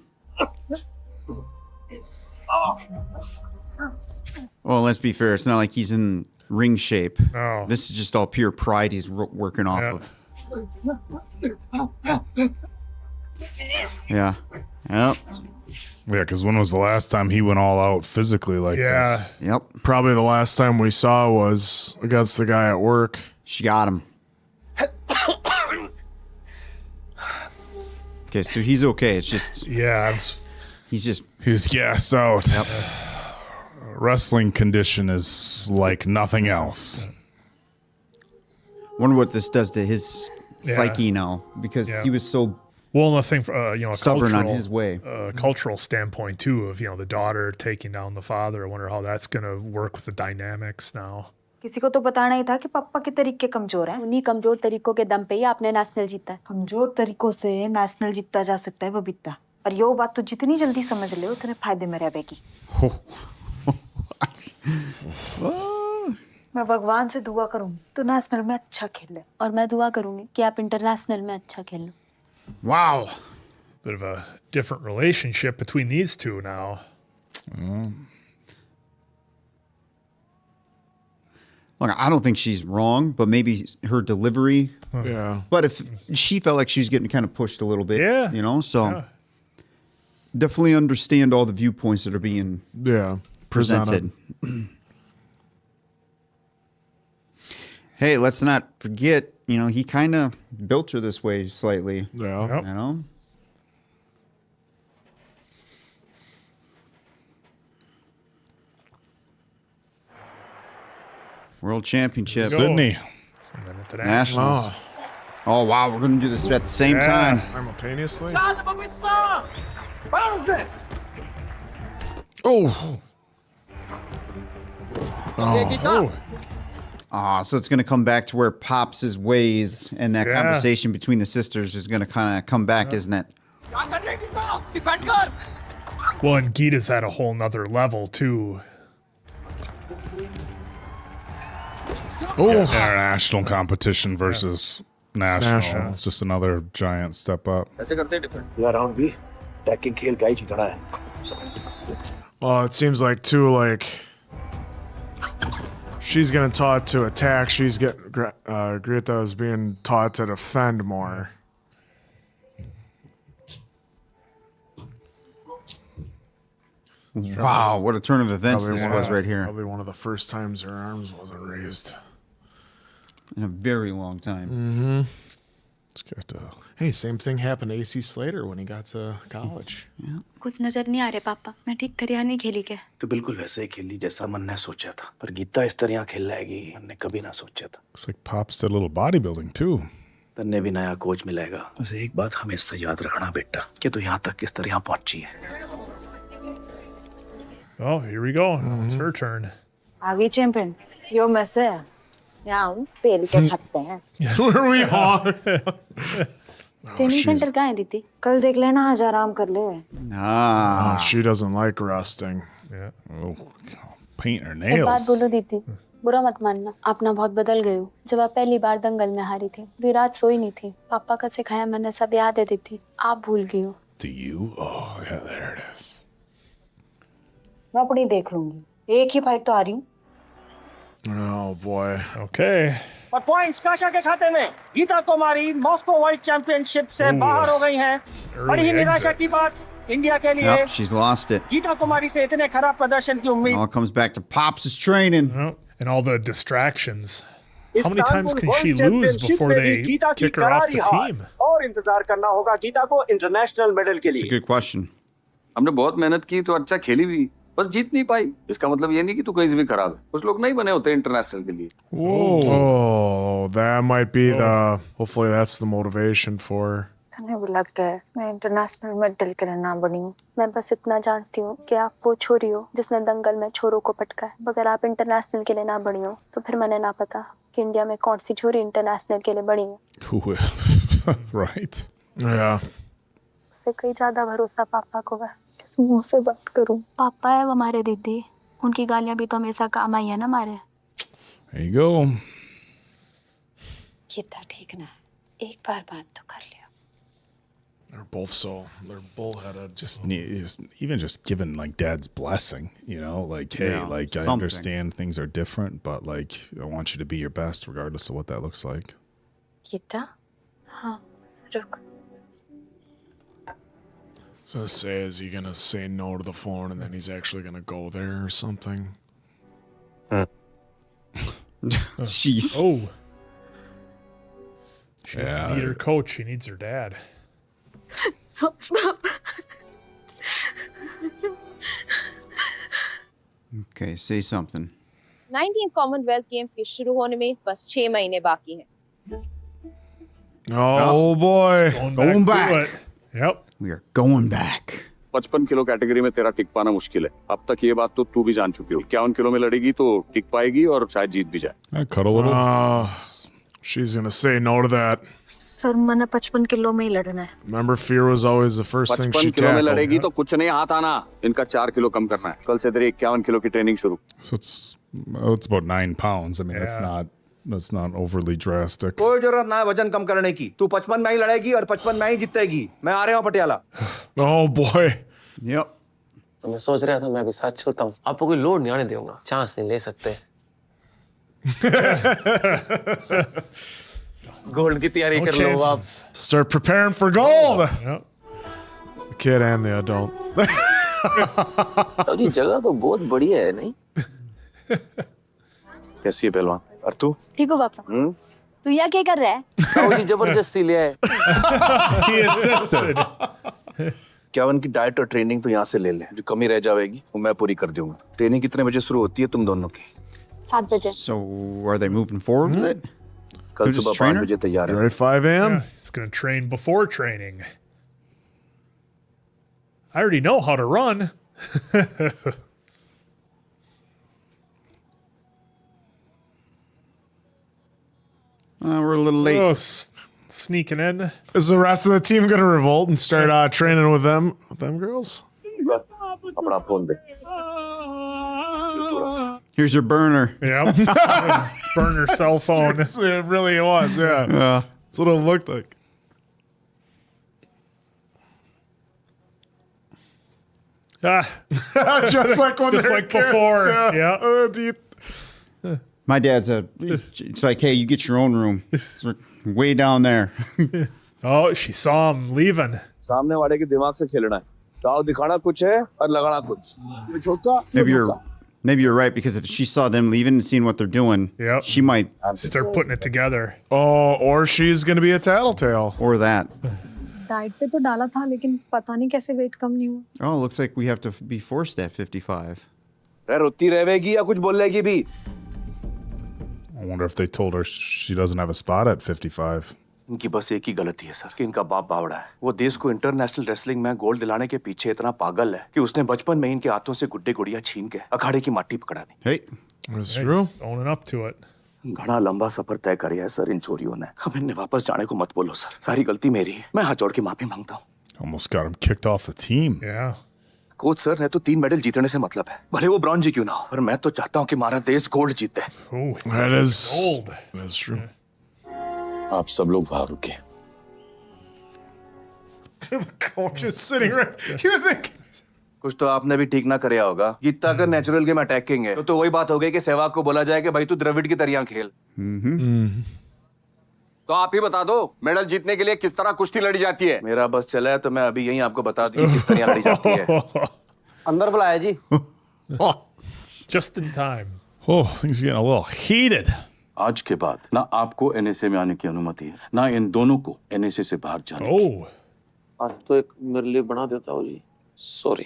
Well, let's be fair. It's not like he's in ring shape. No. This is just all pure pride he's working off of. Yeah. Yep. Yeah, because when was the last time he went all out physically like this? Yep. Probably the last time we saw was against the guy at work. She got him. Okay, so he's okay. It's just he's gassed out. Yep. Wrestling condition is like nothing else. Wonder what this does to his psyche now, because he was so nothing for a stubborn on cultural, his way. Cultural standpoint too of the daughter taking down the father. I wonder how that's gonna work with the dynamics now. किसी को तो बताना ही था कि पापा के तरीके कमजोर हैं। उन्हीं कमजोर तरीकों के दम पे ही आपने नेशनल जीता है। कमजोर तरीकों से नेशनल जीता जा सकता है बबीता, और यो बात तो जितनी जल्दी समझ ले उतने फायदे में रहेगी। मैं भगवान से दुआ करूंगी तो नेशनल में अच्छा खेले, और मैं दुआ करूंगी कि आप इंटरनेशनल में अच्छा खेलो। Wow. Bit of a different relationship between these two now. Look, I don't think she's wrong, but maybe her delivery. Yeah. But if she felt like she was getting kind of pushed a little bit, so definitely understand all the viewpoints that are being presented. Hey, let's not forget, he kind of built her this way slightly. Yeah. World Championship. Sydney. And then Nationals. Oh, wow. We're going to do this at the same time. Simultaneously? So it's going to come back to where Pops' ways and that conversation between the sisters is going to kind of come back, isn't it? Well, and Geeta's at a whole nother level too. International competition versus national. It's just another giant step up. Well, it seems like too, she's getting taught to attack. She's Greta is being taught to defend more. Wow, what a turn of events this was right here. Probably one of the first times her arms wasn't raised. In a very long time. Mm-hmm. Let's get hey, same thing happened to AC Slater when he got to college. Yeah. कुछ नजर नहीं आ रहे पापा, मैं ठीक तरह नहीं खेली क्या? तो बिल्कुल वैसे ही खेली जैसा मन ने सोचा था, पर गीता इस तरह खेल लेगी हमने कभी ना सोचा था। Looks like Pops did a little bodybuilding too. तन्ने भी नया कोच मिलेगा। बस एक बात हमेशा याद रखना बेटा, कि तू यहाँ तक किस तरह पहुंची है। Oh, here we go. It's her turn. आगे चैंपियन, यो मैं से यहाँ पेल के खाते हैं। Where are we on? Training centre कहाँ है दीदी? कल देख लेना, आज आराम कर ले। She doesn't like resting. Yeah. Oh, paint her एक बात nails. बोलो दीदी, बुरा मत मानना, आप ना बहुत बदल गए हो। जब आप पहली बार दंगल में हारी थी, पूरी रात सोई नहीं थी। पापा का सिखाया मैंने सब याद है दीदी, आप भूल गई हो। To you? Oh, yeah, there it is. मैं अपनी देख लूंगी, एक ही फाइट तो आ रही हूँ। Oh boy. Okay. और पॉइंट्स काशा के खाते में। Geeta Kumari Moscow world championship से बाहर हो गई हैं। बड़ी ही निराशा की बात इंडिया के लिए। Yep, she's lost it. Geeta Kumari से इतने खराब प्रदर्शन की उम्मीद। All comes back to Pops' training. And all the distractions. How many times can she lose before they kick her off the team? और इंतजार करना होगा गीता को इंटरनेशनल मेडल के It's a लिए। good question. हमने बहुत मेहनत की तो अच्छा खेली भी, बस जीत नहीं पाई। इसका मतलब ये नहीं कि तू कहीं से भी खराब है। कुछ लोग नहीं बने होते इंटरनेशनल के लिए। Oh, that might be the. Hopefully, that's the motivation for. तुम्हें भी लगता है मैं इंटरनेशनल मेडल के लिए ना बनी हूँ। मैं बस इतना जानती हूँ कि आप वो छोरी हो जिसने दंगल में छोरों को पटका है। अगर आप इंटरनेशनल के लिए ना बनी हो तो फिर मैंने ना पता कि इंडिया में कौन सी छोरी इंटरनेशनल के लिए बनी है। Right. Yeah. उससे कहीं ज्यादा भरोसा पापा को है। किस मुंह से बात करूँ? पापा है वो हमारे दीदी, उनकी गालियाँ भी तो हमेशा काम आई है ना हमारे। There you go. गीता ठीक ना, एक बार बात तो कर लिया। They're bullheaded. Just given like dad's blessing, you know, like, hey, Yeah, like I something. understand things are different, but like I want you to be your best regardless of what that looks like. Gita, हाँ, रुक। So I say, is he gonna say no to the phone and then he's actually gonna go there or something? Jeez. Oh. She doesn't Yeah. need her coach. She needs her dad. Okay, say something. 19 Commonwealth games के शुरू होने में बस 6 महीने बाकी हैं। Oh boy. Going back. to it. Yep. We are going back. 55 kilo category में तेरा टिक पाना मुश्किल है। अब तक ये बात तो तू भी जान चुकी हो। 51 किलो में लड़ेगी तो टिक पाएगी और शायद जीत भी जाए। Cut a little. She's gonna say no to that. Sir मैंने 55 किलो में ही लड़ना है। Remember, fear was always the first thing 55 she kilo में tackled. लड़ेगी तो कुछ नहीं हाथ आना। इनका 4 किलो कम करना है। कल से तेरी 51 किलो की ट्रेनिंग शुरू। So it's about 9 pounds. I mean, that's not overly drastic. कोई जरूरत ना है वजन कम करने की। तू 55 में ही लड़ेगी और 55 में ही जीतेगी। मैं आ रहा हूँ पटियाला। Oh boy. Yep. तो मैं सोच रहा था मैं भी साथ चलता हूँ। आपको कोई लोड नहीं आने दूंगा। चांस नहीं ले सकते। गोल्ड की तैयारी कर लो आप। Start preparing for gold. Yep. The kid and the adult. जी जगह तो बहुत बढ़िया है नहीं? कैसी है पहलवान? और तू? ठीक हो पापा? तू यहाँ क्या कर रहा है? ताऊ जी जबरदस्ती ले आए। He insisted. 51 की डाइट और ट्रेनिंग तो यहाँ से ले ले। जो कमी रह जाएगी वो मैं पूरी कर दूंगा। ट्रेनिंग कितने बजे शुरू होती है तुम दोनों की? 7 बजे। So are they moving forward with it? कल Who's his सुबह 5 trainer? बजे तैयार You है। ready 5 a.m.? Yeah, he's going to train before training. I already know how to run. We're a little late. Oh, sneaking in. Is the rest of the team gonna revolt and start training with them girls? अपना phone they. Here's your burner. Yeah. Burner cell phone. It really was, yeah. That's what it looked like. Ah, Just like when just they're like kids, before. yeah. Yeah. Do you- My dad's it's like, hey, you get your own room. It's way down there. Oh, she saw him leaving. सामने वाले के दिमाग से खेलना है। दाव दिखाना कुछ है और लगाना कुछ। ये छोटा Maybe you're right, because if she saw them leaving and seeing what they're doing, she might start putting it together. Oh, or she's gonna be a tattletale. Or that. Diet पे तो डाला था लेकिन पता नहीं कैसे वेट कम नहीं हुआ। Oh, looks like we have to be forced at 55. रोती रहेगी या कुछ बोलेगी भी? I wonder if they told her she doesn't have a spot at 55. इनकी बस एक ही गलती है सर कि इनका बाप बावड़ा है। वो देश को इंटरनेशनल रेसलिंग में गोल्ड दिलाने के पीछे इतना पागल है कि उसने बचपन में इनके हाथों से गुड्डे गुड़िया छीन के अखाड़े की माटी पकड़ा दी। Hey, that's true. Owning up to it. घना लंबा सफर तय किया है सर इन चोरियों ने। अब इन्हें वापस जाने को मत बोलो सर। सारी गलती मेरी है। मैं हाथ जोड़ के माफी मांगता हूँ। Almost got him kicked off the team. Yeah. Coach sir ने तो 3 मेडल जीतने से मतलब है, भले वो ब्रॉन्ज ही क्यों ना हो, पर मैं तो चाहता हूँ कि हमारा देश गोल्ड जीते। Oh, That is gold. That's true. आप सब लोग बाहर रुके। The coach is sitting right. You think? कुछ तो आपने भी ठीक ना कराया होगा। गीता का नेचुरल गेम अटैकिंग है तो वही बात हो गई कि सहवाग को बोला जाए कि भाई तू द्रविड़ की तरह खेल। तो आप ही बता दो मेडल जीतने के लिए किस तरह कुश्ती लड़ी जाती है। मेरा बस चला है तो मैं अभी यहीं आपको बता दूं कि किस तरह लड़ी जाती है। अंदर बुलाया जी। Just in time. Oh, things are getting a little heated. आज के बाद ना आपको एनएसए में आने की अनुमति है, ना इन दोनों को एनएसए से बाहर जाने की। Oh. आज तो एक मेरे लिए बना देता हूँ जी। Sorry.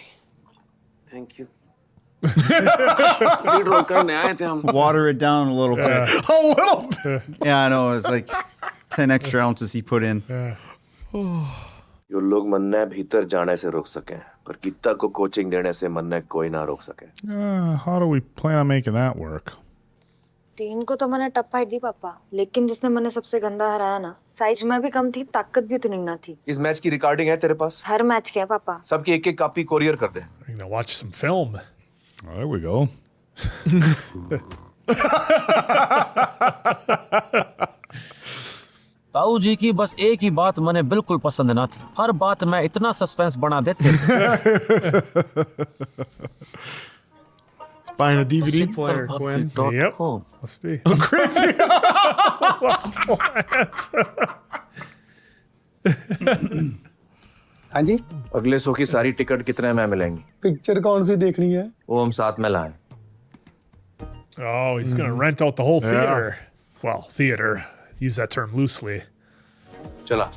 Thank you. Lead role करने आए थे हम. Water it down a little Yeah. bit. A little bit. Yeah, I know. It's like 10 extra ounces he put in. जो लोग मन्ना भीतर जाने से रोक सके, पर गीता को कोचिंग देने से मन्ना कोई ना रोक सके. How do we plan on making that work? 3 को तो मैंने टप फाइट दी पापा, लेकिन जिसने मैंने सबसे गंदा हराया ना, साइज में भी कम थी, ताकत भी उतनी ना थी. इस मैच की रिकॉर्डिंग है तेरे पास? हर मैच के है पापा. सबकी एक-एक कॉपी कोरियर कर दे. You know, watch some film. There we go. ताऊ जी की बस एक ही बात मने बिल्कुल पसंद ना थी। हर बात में इतना सस्पेंस बना देते थे। Buying a DVD player, Quinn. Yep. Must be. I'm crazy. हाँ जी. अगले शो की सारी टिकट कितने में मिलेंगी? पिक्चर कौन सी देखनी है? वो हम साथ में लाएं. Oh, he's going to rent out the whole theater. Well, theater. Use that term loosely. चला.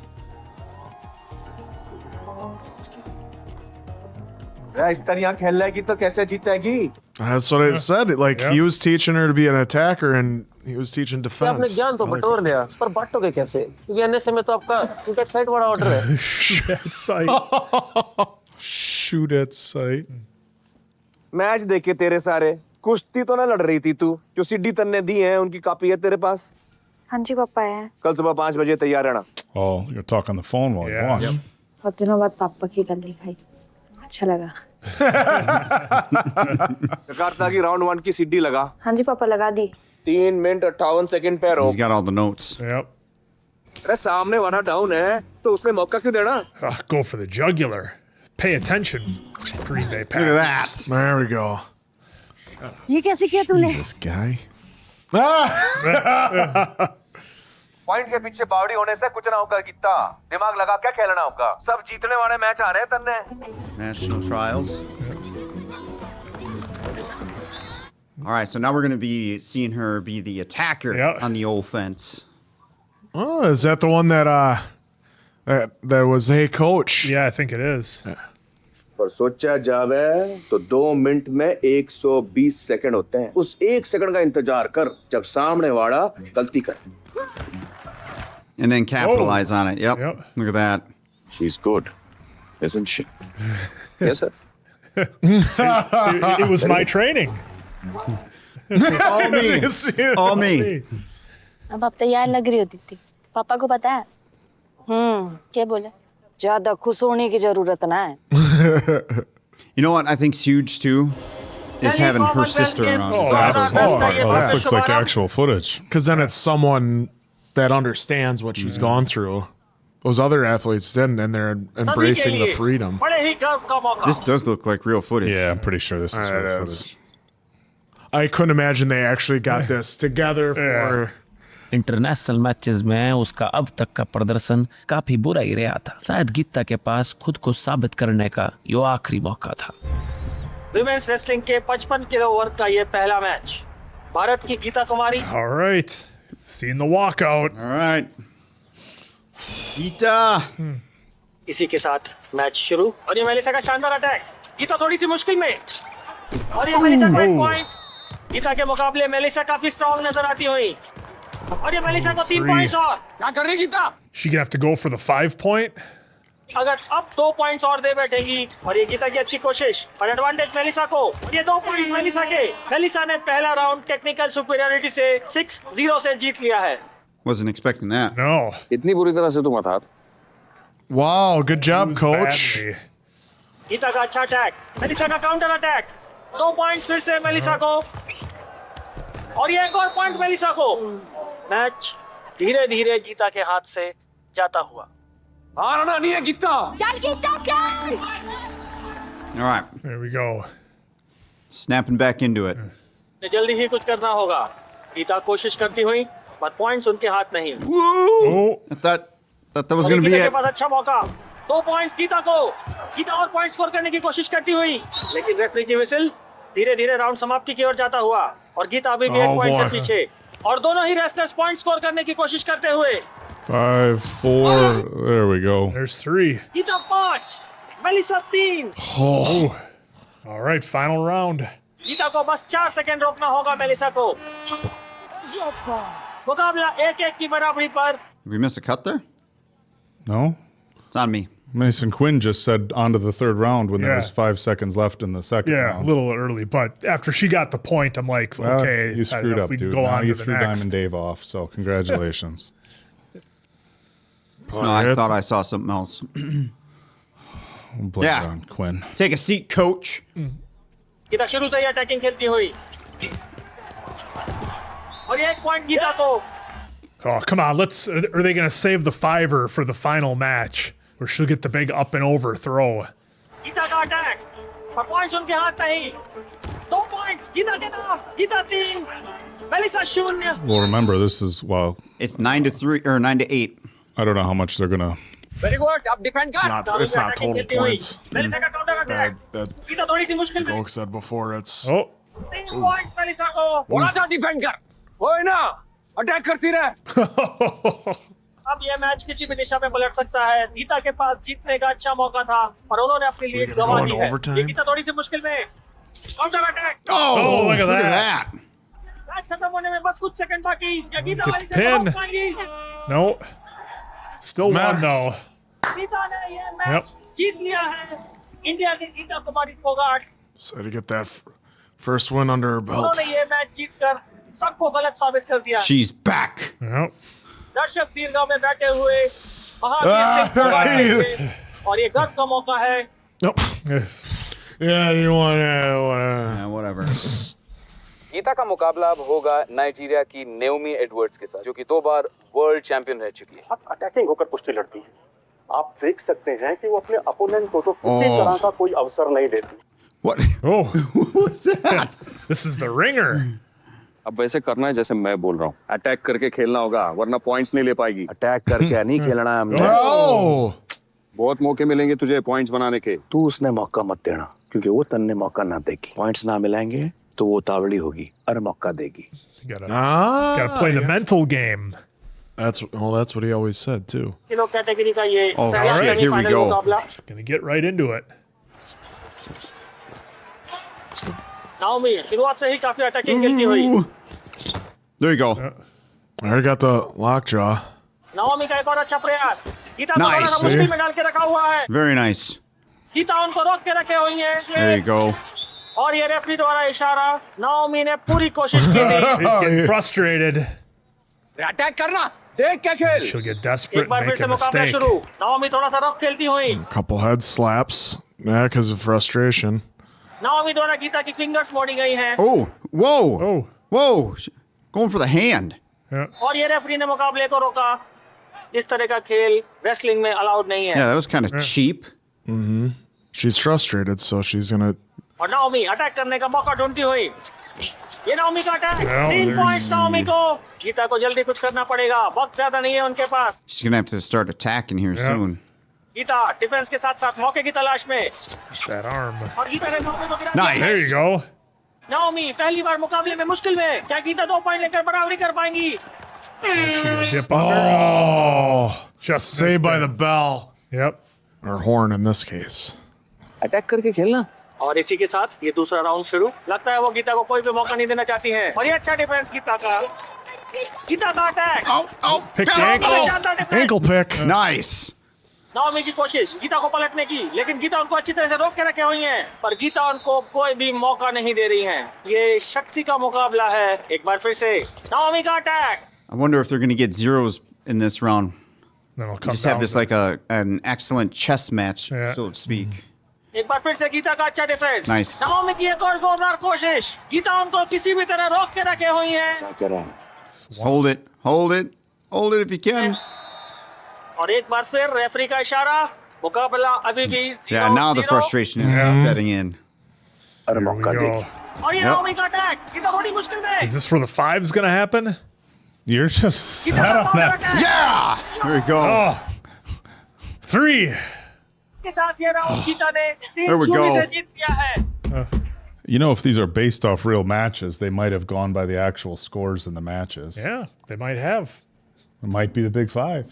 इस तरह खेलने की तो कैसे जीतेगी? That's what I said. Like he was teaching her to be an attacker, and he was teaching आपने defense. ज्ञान तो बटोर लिया, पर बांटोगे कैसे? क्योंकि एनएसए में तो आपका शूट एट साइट बड़ा ऑर्डर है। Shoot at sight. मैच देखे तेरे सारे. कुश्ती तो ना लड़ रही थी तू. जो सीडी तन्ने दी हैं उनकी कॉपी है तेरे पास? हाँ जी पापा है. कल सुबह 5 बजे तैयार रहना. Oh, you're talking on the phone while you watch. बहुत दिनों बाद पापा की गल्ली खाई. अच्छा लगा. जकार्ता की राउंड 1 की सीडी लगा. हाँ जी पापा लगा दी. 3 मिनट 58 सेकंड पे रोक. He's got all the notes. Yep. अरे सामने वाला डाउन है तो उसमें मौका क्यों देना? Go for the jugular. Pay attention. Green Bay Packers. Look at that. There we go. ये कैसे किया तूने? This guy. पॉइंट के पीछे बावड़ी होने से कुछ ना होगा गीता. दिमाग लगा क्या खेलना होगा. सब जीतने वाले मैच आ रहे हैं तन्ने. National trials. All right, so now we're going to be seeing her be the attacker on the old fence. Oh, is that the one that that was a coach? Yeah, I think it is. पर सोचा जावे तो 2 minute में 120 second होते हैं. उस 1 second का इंतजार कर जब सामने वाला गलती करे. And then capitalize on it. Yep. Look at that. She's good, isn't she? Yes, sir. It was my training. All me. All me. अब आप तैयार लग रही होती थी. पापा को पता है? क्या बोले? ज्यादा खुश होने की जरूरत ना है. You know what I think's huge too is having her sister on. This looks like actual footage. Because then it's someone that understands what she's gone through. Those other athletes didn't, and they're embracing the freedom. This does look like real footage. Yeah, I'm pretty sure this is real footage. I couldn't imagine they actually got this together for. International matches में उसका अब तक का प्रदर्शन काफी बुरा ही रहा था। शायद गीता के पास खुद को साबित करने का यो आखिरी मौका था। विमेंस रेसलिंग के 55 किलो वर्ग का ये पहला मैच। भारत की Geeta Kumari. All right. Seeing the walkout. All right. Gita. इसी के साथ मैच शुरू और ये मेलिसा का शानदार अटैक। गीता थोड़ी सी मुश्किल में और ये मेलिसा का एक पॉइंट। गीता के मुकाबले मेलिसा काफी स्ट्रॉन्ग नजर आती हुई और ये मेलिसा को 3 पॉइंट्स और। क्या कर रही Gita? She gonna have to go for the 5 point. अगर अब 2 पॉइंट्स और दे बैठेगी और ये गीता की अच्छी कोशिश और एडवांटेज मेलिसा को और ये 2 पॉइंट्स मेलिसा के। मेलिसा ने पहला राउंड टेक्निकल सुपीरियरिटी से 6-0 से जीत लिया है। Wasn't expecting that. No. इतनी बुरी तरह से तुम मत हार. Wow, good job, coach. Gita का अच्छा अटैक, मेलिसा का काउंटर अटैक। 2 पॉइंट्स फिर से मेलिसा को और ये एक और पॉइंट मेलिसा को। मैच धीरे-धीरे गीता के हाथ से जाता हुआ। हारना नहीं है गीता। चल गीता चल। All right. There we go. Snapping back into it. जल्दी ही कुछ करना होगा। गीता कोशिश करती हुई पर पॉइंट्स उनके हाथ नहीं। I thought that was going to be Gita के it. पास अच्छा मौका। 2 पॉइंट्स गीता को। गीता और पॉइंट स्कोर करने की कोशिश करती हुई लेकिन रेफरी की विसिल धीरे-धीरे राउंड समाप्ति की ओर जाता हुआ और गीता अभी भी 1 पॉइंट से पीछे और दोनों ही रेसलर्स पॉइंट स्कोर करने की कोशिश करते हुए 5, 4. There we go. There's 3. Geeta 5, Melissa 3। Oh. All right, final round. Geeta को बस 4 सेकंड रोकना होगा मेलिसा को। मुकाबला 1-1 की बराबरी पर। We missed a cut there? No? It's on me. Mason Quinn just said on to the third round when there Yeah. was 5 seconds left in the second Yeah, round. a little early, but after she got the point, I'm like, Well, okay, you screwed up, we dude. go Now on you to the threw next. Diamond Dave off, so congratulations. No, I thought I saw something else. Blame it on Quinn. Take a seat, coach. Gita शुरू से ही attacking खेलती हुई और ये 1 point Gita को। Oh, come on. Are they going to save the fiver for the final match where she'll get the big up and over throw? Gita का attack पर points उनके हाथ नहीं। 2 पॉइंट्स गीता के नाम। Gita 3 Melissa 0। Well, remember, this is, well... It's 9-3 or 9-8. I don't know how much they're going to... very good अब defend कर। It's not total points. Melissa का काउंटर अटैक। That गीता थोड़ी सी मुश्किल में। Gok said before, it's... Oh. 3 point Melissa को। बोला था defend कर। ओए ना अटैक करती रहे। अब ये मैच किसी भी दिशा में पलट सकता है। गीता के पास जीतने का अच्छा मौका था और उन्होंने अपनी लीड गंवा दी है। ये गीता थोड़ी सी मुश्किल में। Counter attack. Oh, look at that. Match खत्म होने में बस कुछ सेकंड बाकी। या गीता वाली से Pin. रोक पाएंगी। No. Still one, though. Gita ने ये मैच जीत लिया है। इंडिया की Gita Kumari Phogat. So to get that first win under her belt. उन्होंने ये मैच जीतकर सबको गलत साबित कर दिया। She's back. दर्शक दीर्घा में बैठे हुए महावीर सिंह फोगाट थे और ये गर्व का मौका है। Yeah, you want to... Yeah, whatever. Gita का मुकाबला अब होगा नाइजीरिया की नेओमी एडवर्ड्स के साथ, जो कि 2 बार वर्ल्ड चैंपियन रह चुकी है। अटैकिंग होकर कुश्ती लड़ती है। आप देख सकते हैं कि वो अपने अपोनेंट को तो किसी तरह का कोई अवसर नहीं देती। What? Oh. What's that? This is the ringer. अब वैसे करना है जैसे मैं बोल रहा हूँ। अटैक करके खेलना होगा, वरना पॉइंट्स नहीं ले पाएगी। अटैक करके नहीं खेलना है हमने। बहुत मौके मिलेंगे तुझे पॉइंट्स बनाने के। तू उसने मौका मत देना, क्योंकि वो तन्ने मौका ना देगी। पॉइंट्स ना मिलेंगे तो वो तावड़ी होगी और मौका देगी। Gotta play the mental game. That's what he always said too. Kilo category का ये Oh, पहला shit, here we semifinal go. मुकाबला। Gonna get right into it. Naomi शुरुआत से ही काफी अटैकिंग खेलती हुई। There you go. I already got the lockjaw. Naomi का एक और अच्छा प्रयास। गीता को Nice. थोड़ा सा मुश्किल में डाल के रखा हुआ है। Very nice. गीता उनको रोक के रखे हुई है। There you go. और ये रेफरी द्वारा इशारा। नाओमी ने पूरी कोशिश की थी। Getting frustrated. अटैक करना। देख क्या खेल। She'll get desperate एक बार and फिर make से a मुकाबला mistake. शुरू। नाओमी थोड़ा सा रफ खेलती हुई। Couple head slaps. Yeah, because of frustration. Naomi द्वारा गीता की फिंगर्स मोड़ी गई हैं। Oh, whoa. Whoa. Going for the hand. और ये रेफरी ने मुकाबले को रोका। इस तरह का खेल रेसलिंग में अलाउड नहीं है। Yeah, that was kind of cheap. Mm-hmm. She's frustrated, so she's gonna... और नाओमी अटैक करने का मौका ढूंढती हुई। ये नाओमी का attack. Well, 3 there's points Naomi को। गीता को जल्दी कुछ करना पड़ेगा। वक्त ज्यादा नहीं है उनके पास। She's going to have to start attacking here soon. Geeta defence के साथ साथ मौके की तलाश में। That arm. और गीता ने नाओमी को गिरा Nice. दिया। There you go. नाओमी पहली बार मुकाबले में मुश्किल में। क्या गीता 2 पॉइंट लेकर बराबरी कर पाएंगी? Dip under. Oh! Just Saved missed by it. the bell. Yep. Or horn in this case. Attack करके खेलना। और इसी के साथ ये दूसरा राउंड शुरू। लगता है वो गीता को कोई भी मौका नहीं देना चाहती हैं। और ये अच्छा डिफेंस गीता का। गीता का अटैक। Pick the ankle. शानदार defence. Ankle pick. Nice. Naomi की कोशिश गीता को पलटने की, लेकिन गीता उनको अच्छी तरह से रोक के रखे हुई हैं। पर गीता उनको कोई भी मौका नहीं दे रही हैं। ये शक्ति का मुकाबला है। एक बार फिर से नाओमी का attack. I wonder if they're going to get zeros in this round. Then it'll come Just have down this to- like an excellent chess match, so to speak. एक बार फिर से गीता का अच्छा डिफेंस। Nice. नाओमी की एक और जोरदार कोशिश। गीता उनको किसी भी तरह रोक के रखे हुई हैं। Hold it. Hold it. Hold it if you can. और एक बार फिर रेफरी का इशारा। मुकाबला अभी भी Yeah, now the frustration is setting in. Here we go. और ये Yep. नाओमी का अटैक। गीता थोड़ी मुश्किल में। Is this where the 5's gonna happen? You're just Gita का counter attack। Yeah! There we go. Oh. 3. के साथ ये राउंड गीता ने There we 3-0 go. से जीत लिया है। You know, if these are based off real matches, they might have gone by the actual scores in the matches. Yeah, they might have. It might be the big 5.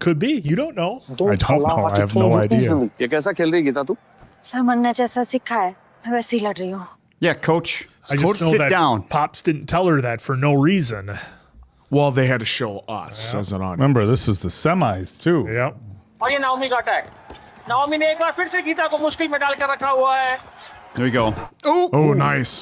Could be. You don't know. I don't know. I have no idea. ये कैसा खेल रही है गीता तू? Sir मन ने जैसा सिखा है मैं वैसे ही लड़ रही हूँ। Yeah, coach. I just know sit that down. Pops didn't tell her that for no reason. Well, they had to show us as an audience. Remember, this is the semis too. Yep. और ये Naomi का attack Naomi ने एक बार फिर से गीता को मुश्किल में डालकर रखा हुआ है There we go. Oh, nice.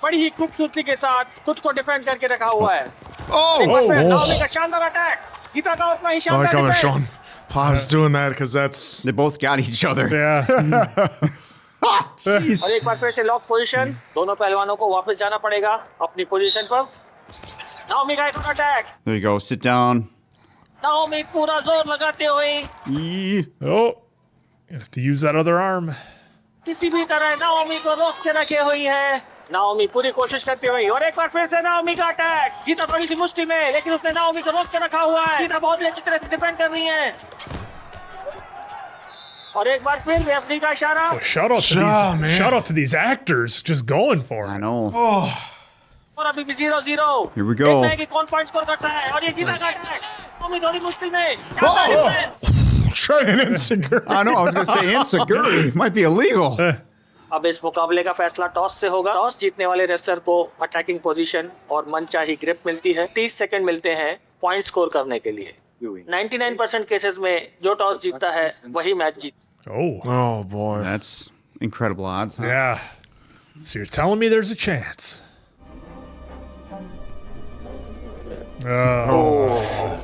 बड़ी ही खूबसूरती के साथ खुद को डिफेंड करके रखा हुआ है Oh, एक बार फिर नाओमी का शानदार अटैक गीता का उतना ही I like शानदार how they're defence showing Pop's doing that because that's. They both got each other. Yeah. Jeez. और एक बार फिर से लॉक पोजीशन दोनों पहलवानों को वापस जाना पड़ेगा अपनी पोजीशन पर नाओमी का एक और attack There you go. Sit down. Naomi पूरा जोर लगाते हुए Yee. Oh, you have to use that other arm. किसी भी तरह नाओमी को रोक के रखे हुई है नाओमी पूरी कोशिश करती हुई और एक बार फिर से नाओमी का अटैक गीता थोड़ी सी मुश्किल में लेकिन उसने नाओमी को रोक के रखा हुआ है गीता बहुत ही अच्छी तरह से डिफेंड कर रही है और एक बार फिर रेफरी का इशारा Well, shout out to these actors just going for it. I know. और अभी भी 0-0 Here we go. देखना है कि कौन पॉइंट स्कोर करता है और ये गीता का अटैक नाओमी थोड़ी मुश्किल में शानदार defence Trying insecure. I know. I was going to say insecurity might be illegal. अब इस मुकाबले का फैसला टॉस से होगा टॉस जीतने वाले रेसलर को अटैकिंग पोजीशन और मनचाही ग्रिप मिलती है 30 सेकंड मिलते हैं पॉइंट स्कोर करने के लिए 99% केसेस में जो टॉस जीतता है वही match Jeet Oh, boy. That's incredible odds. Huh? Yeah. So you're telling me there's a chance? Oh.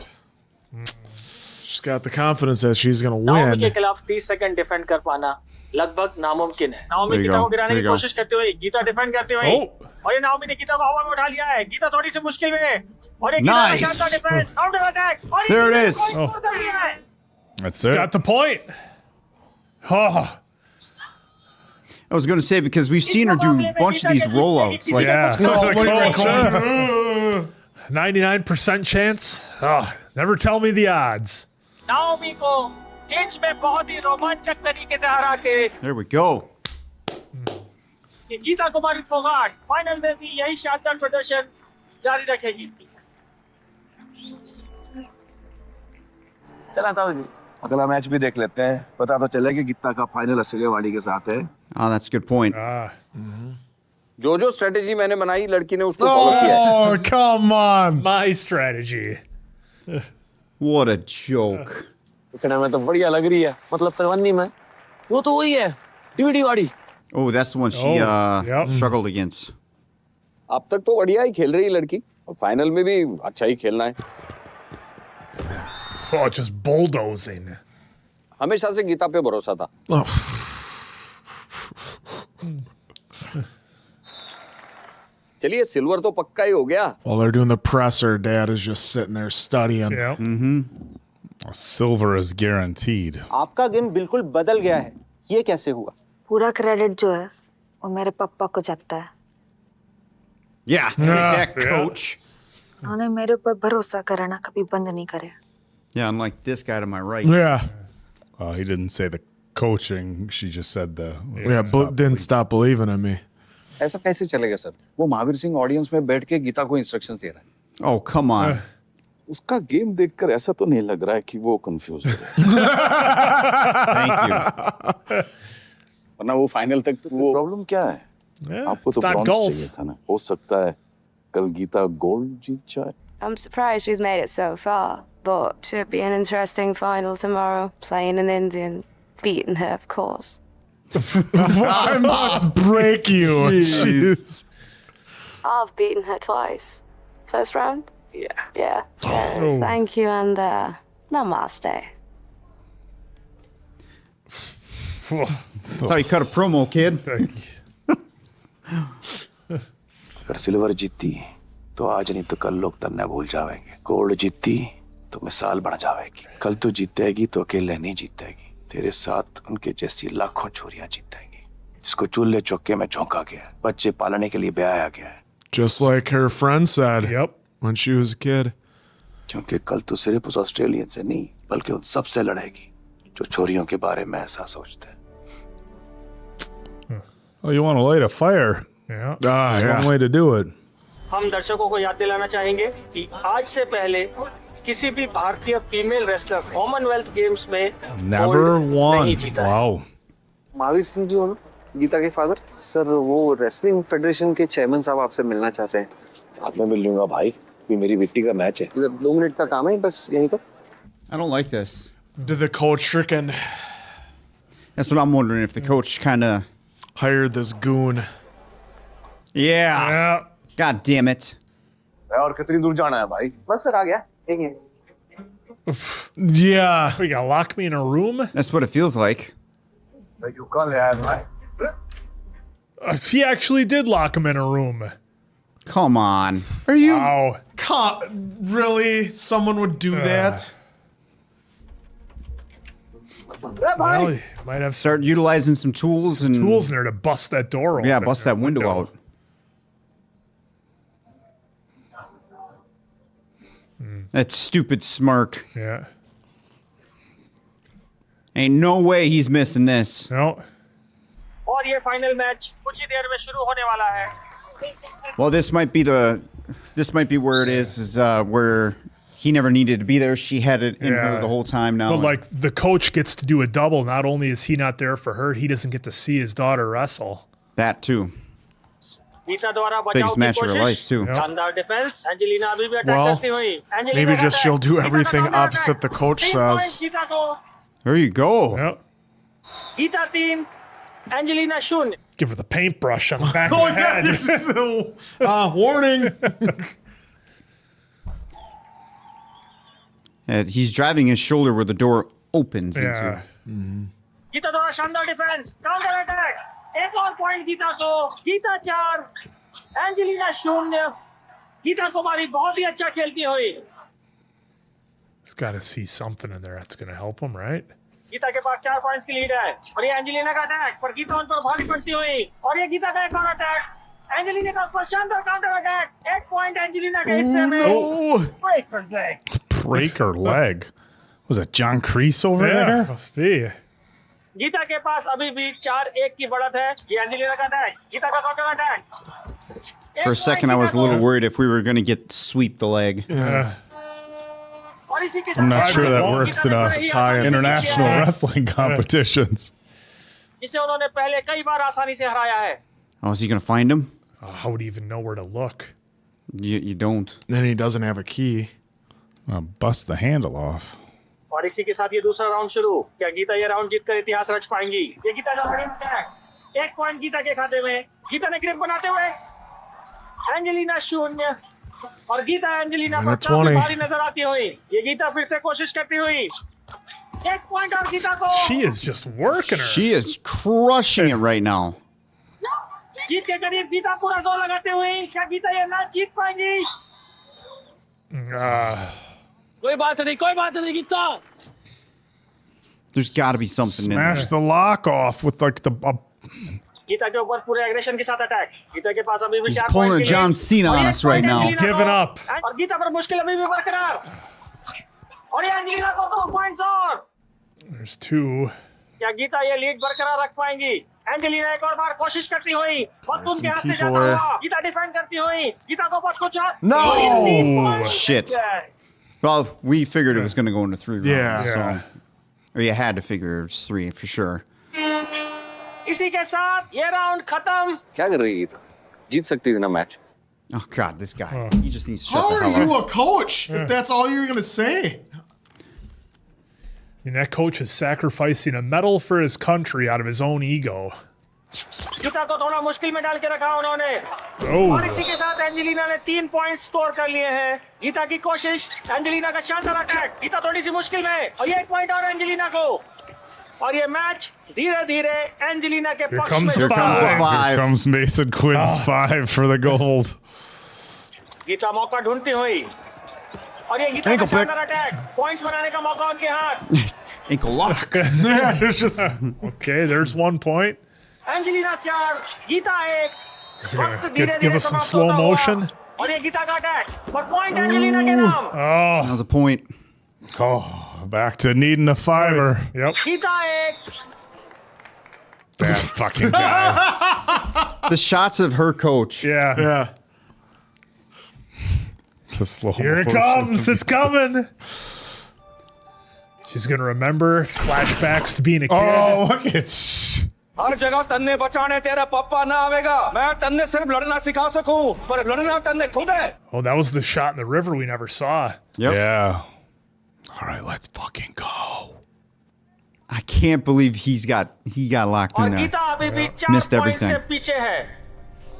She's got the confidence that she's going to Naomi के win. खिलाफ 30 सेकंड डिफेंड कर पाना लगभग नामुमकिन है Naomi There you Geeta go. को गिराने There की you go. कोशिश करते हुए गीता डिफेंड करते हुए और ये नाओमी ने गीता को हवा में उठा लिया है गीता थोड़ी सी मुश्किल में और ये गीता का Nice. शानदार डिफेंस काउंटर अटैक और There it गीता ने is. पॉइंट स्कोर कर लिया है That's it. Got the point. Oh. I was going to say because we've seen her do a bunch of these rollouts. Like, Yeah. 99% chance. Oh, never tell me the odds. Naomi को clinch में बहुत ही रोमांचक तरीके से हरा के there we go. ये Gita Kumari Phogat final में भी यही शानदार प्रदर्शन जारी रखेगी चला था जी अगला मैच भी देख लेते हैं पता तो चले कि गीता का फाइनल ऑस्ट्रेलिया वाली के साथ है Oh, that's a good point. जो स्ट्रेटेजी मैंने बनाई लड़की ने उसको फॉलो किया है Oh, come on. My strategy. What a joke. दिखने में तो बढ़िया लग रही है मतलब पहलवानी में वो तो वही है डीवीडी वाली Oh, that's the one she struggled against. अब तक तो बढ़िया ही खेल रही है लड़की और फाइनल में भी अच्छा ही खेलना है Oh, just bulldozing. हमेशा से गीता पे भरोसा था चलिए सिल्वर तो पक्का ही हो गया While they're doing the presser, Dad is just sitting there studying. Silver is guaranteed. आपका गेम बिल्कुल बदल गया है ये कैसे हुआ पूरा क्रेडिट जो है वो मेरे पापा को जाता है Yeah, take that, coach. उन्होंने मेरे ऊपर भरोसा करना कभी बंद नहीं करे Yeah, unlike this guy to my right. Yeah. He didn't say the coaching. She just said the. Didn't stop believing in me. ऐसा कैसे चलेगा सर वो महावीर सिंह ऑडियंस में बैठ के गीता को इंस्ट्रक्शंस दे रहा है Oh, come on. उसका गेम देखकर ऐसा तो नहीं लग रहा है कि वो कंफ्यूज हो Thank you. वरना वो फाइनल तक तो वो प्रॉब्लम क्या है आपको तो it's not ब्रॉन्ज golf. चाहिए था ना हो सकता है कल गीता गोल्ड जीत जाए I'm surprised she's made it so far, but should be an interesting final tomorrow. Playing an Indian, beating her, of course. I must break you. Jeez. I've beaten her twice. First round? Yeah. Yeah. So, thank you and namaste. That's how you cut a promo, kid. अगर silver जीती तो आज नहीं तो कल लोग तन्ने भूल जाएंगे गोल्ड जीती तो मिसाल बन जाएगी कल तो जीतेगी तो अकेले नहीं जीतेगी तेरे साथ उनके जैसी लाखों छोरियां जीतेंगी जिसको चूल्हे चौके में झोंका गया है बच्चे पालने के लिए ब्याया गया है Just like her friend said when she was a kid. क्योंकि कल तो सिर्फ उस ऑस्ट्रेलियन से नहीं बल्कि उन सब से लड़ेगी जो छोरियों के बारे में ऐसा सोचते हैं Oh, you want to light a fire? Yeah. That's one way to do it. हम दर्शकों को याद दिलाना चाहेंगे कि आज से पहले किसी भी भारतीय फीमेल रेसलर कॉमनवेल्थ गेम्स में Never गोल्ड won. नहीं जीता है। Wow. महावीर सिंह जी हो गीता के फादर सर वो रेसलिंग फेडरेशन के चेयरमैन साहब आपसे मिलना चाहते हैं। बाद में मिल लूंगा भाई, भी मेरी बेटी का मैच है। 2 मिनट का काम है बस यहीं पर। I don't like this. Did the coach freaking That's what I'm wondering, if the coach kind of hired this goon? Yeah. God damn it. और कितनी दूर जाना है भाई? बस सर आ गया। एक minute. Yeah. We gotta lock me in a room? That's what it feels like. You call it, right? He actually did lock him in a room. Come on. Are you? Wow. Really? Someone would do that? Well, he might have Start utilizing some tools and tools in there to bust that door open. Yeah, bust that window out. That stupid smirk. Yeah. Ain't no way he's missing this. No. और ये final match कुछ ही देर में शुरू होने वाला है। Well, this might be where it is where he never needed to be there. She had it in her the whole time now. But like the coach gets to do a double. Not only is he not there for her, he doesn't get to see his daughter wrestle. That too. Gita द्वारा बचाव Biggest की match of her life कोशिश। too. शानदार defence. Angelina अभी भी attack Well, करती हुई। Angelina maybe का just attack। she'll do Geeta का everything counter attack। opposite the coach 3 says. points Gita को। There you go. Yep. Geeta 3, Angelina 0। Give her the paintbrush on the back Oh of the yeah. head. This is, warning. And he's driving his shoulder where the door opens into. Geeta द्वारा शानदार defence. Counter attack. एक और point Gita को। Gita 4, Angelina 0। Geeta Kumari बहुत ही अच्छा खेलती हुई। He's got to see something in there that's going to help him, right? Gita के पास 4 पॉइंट्स की लीड है और ये एंजेलिना का अटैक पर गीता उन पर भारी पड़ती हुई और ये गीता का एक और अटैक एंजेलिना का उस पर शानदार काउंटर अटैक 1 पॉइंट एंजेलिना के हिस्से में ब्रेक कर leg Break her leg. Was it John Kreese over there? Must be. Gita के पास अभी भी 4-1 की बढ़त है ये एंजेलिना का अटैक गीता का counter attack For a second, I was a little worried if we were going to get sweep the leg. Yeah. I'm not sure that works in international wrestling competitions. इसे उन्होंने पहले कई बार आसानी से हराया है Oh, is he going to find him? How would he even know where to look? You don't. Then he doesn't have a key. I'll bust the handle off. और इसी के साथ ये दूसरा राउंड शुरू क्या गीता ये राउंड जीतकर इतिहास रच पाएंगी ये गीता का बड़ी अटैक 1 पॉइंट गीता के खाते में गीता ने ग्रिप बनाते हुए एंजेलिना 0 और गीता एंजेलिना पर काफी भारी नजर आती हुई ये गीता फिर से कोशिश करती हुई 1 पॉइंट और गीता को She is just working her. She is crushing it right now. जीत के करीब गीता पूरा जोर लगाते हुए क्या गीता ये मैच जीत पाएंगी कोई बात नहीं Gita There's got to be something in Smash there. the lock off with like the. Gita के ऊपर पूरे एग्रेशन के साथ अटैक गीता के पास अभी भी He's 4 pulling point a John Cena on us right now. He's giving up. और गीता पर मुश्किल अभी भी बरकरार और ये एंजेलिना को 2 पॉइंट्स और There's 2. क्या गीता ये लीड बरकरार रख पाएंगी एंजेलिना एक और बार कोशिश करती हुई वक्त उनके हाथ से जाता हुआ गीता डिफेंड करती हुई गीता को बहुत कुछ No! Shit. Well, we figured it was going to go into 3 rounds. Yeah. So. Or you had to figure it was 3 for sure. इसी के साथ ये राउंड खत्म क्या कर रही है जीत सकती थी ना match Oh, God, this guy. He just needs to shut How the are hell you up. a coach if that's all you're going to say? I mean, that coach is sacrificing a medal for his country out of his own ego. Geeta को थोड़ा मुश्किल में डाल के रखा उन्होंने और इसी के साथ एंजेलिना ने 3 पॉइंट स्कोर कर लिए हैं गीता की कोशिश एंजेलिना का शानदार अटैक गीता थोड़ी सी मुश्किल में और ये 1 पॉइंट और एंजेलिना को और ये मैच धीरे-धीरे एंजेलिना के पक्ष में Here comes Mason Quinn's 5 for the gold. Gita मौका ढूंढती हुई और ये गीता का शानदार अटैक पॉइंट्स बनाने का मौका उनके हाथ Ankle lock. Yeah, there's just okay. There's 1 point. Angelina 4 Geeta 1 Give us some slow motion. और ये गीता का अटैक पर पॉइंट एंजेलिना के नाम That was a point. Oh, back to needing a 5er. Yep. Gita 1 That fucking guy. The shots of her coach. Yeah. Yeah. The slow Here it motion. comes. It's coming. She's gonna remember flashbacks to being a kid. Oh, look at. हर जगह तन्ने बचाने तेरा पप्पा ना आवेगा। मैं तन्ने सिर्फ लड़ना सिखा सकूं, पर लड़ना तन्ने खुद है। Oh, that was the shot in the river we never saw. Yep. Yeah. All right, let's fucking go. I can't believe he got locked in there. Missed everything.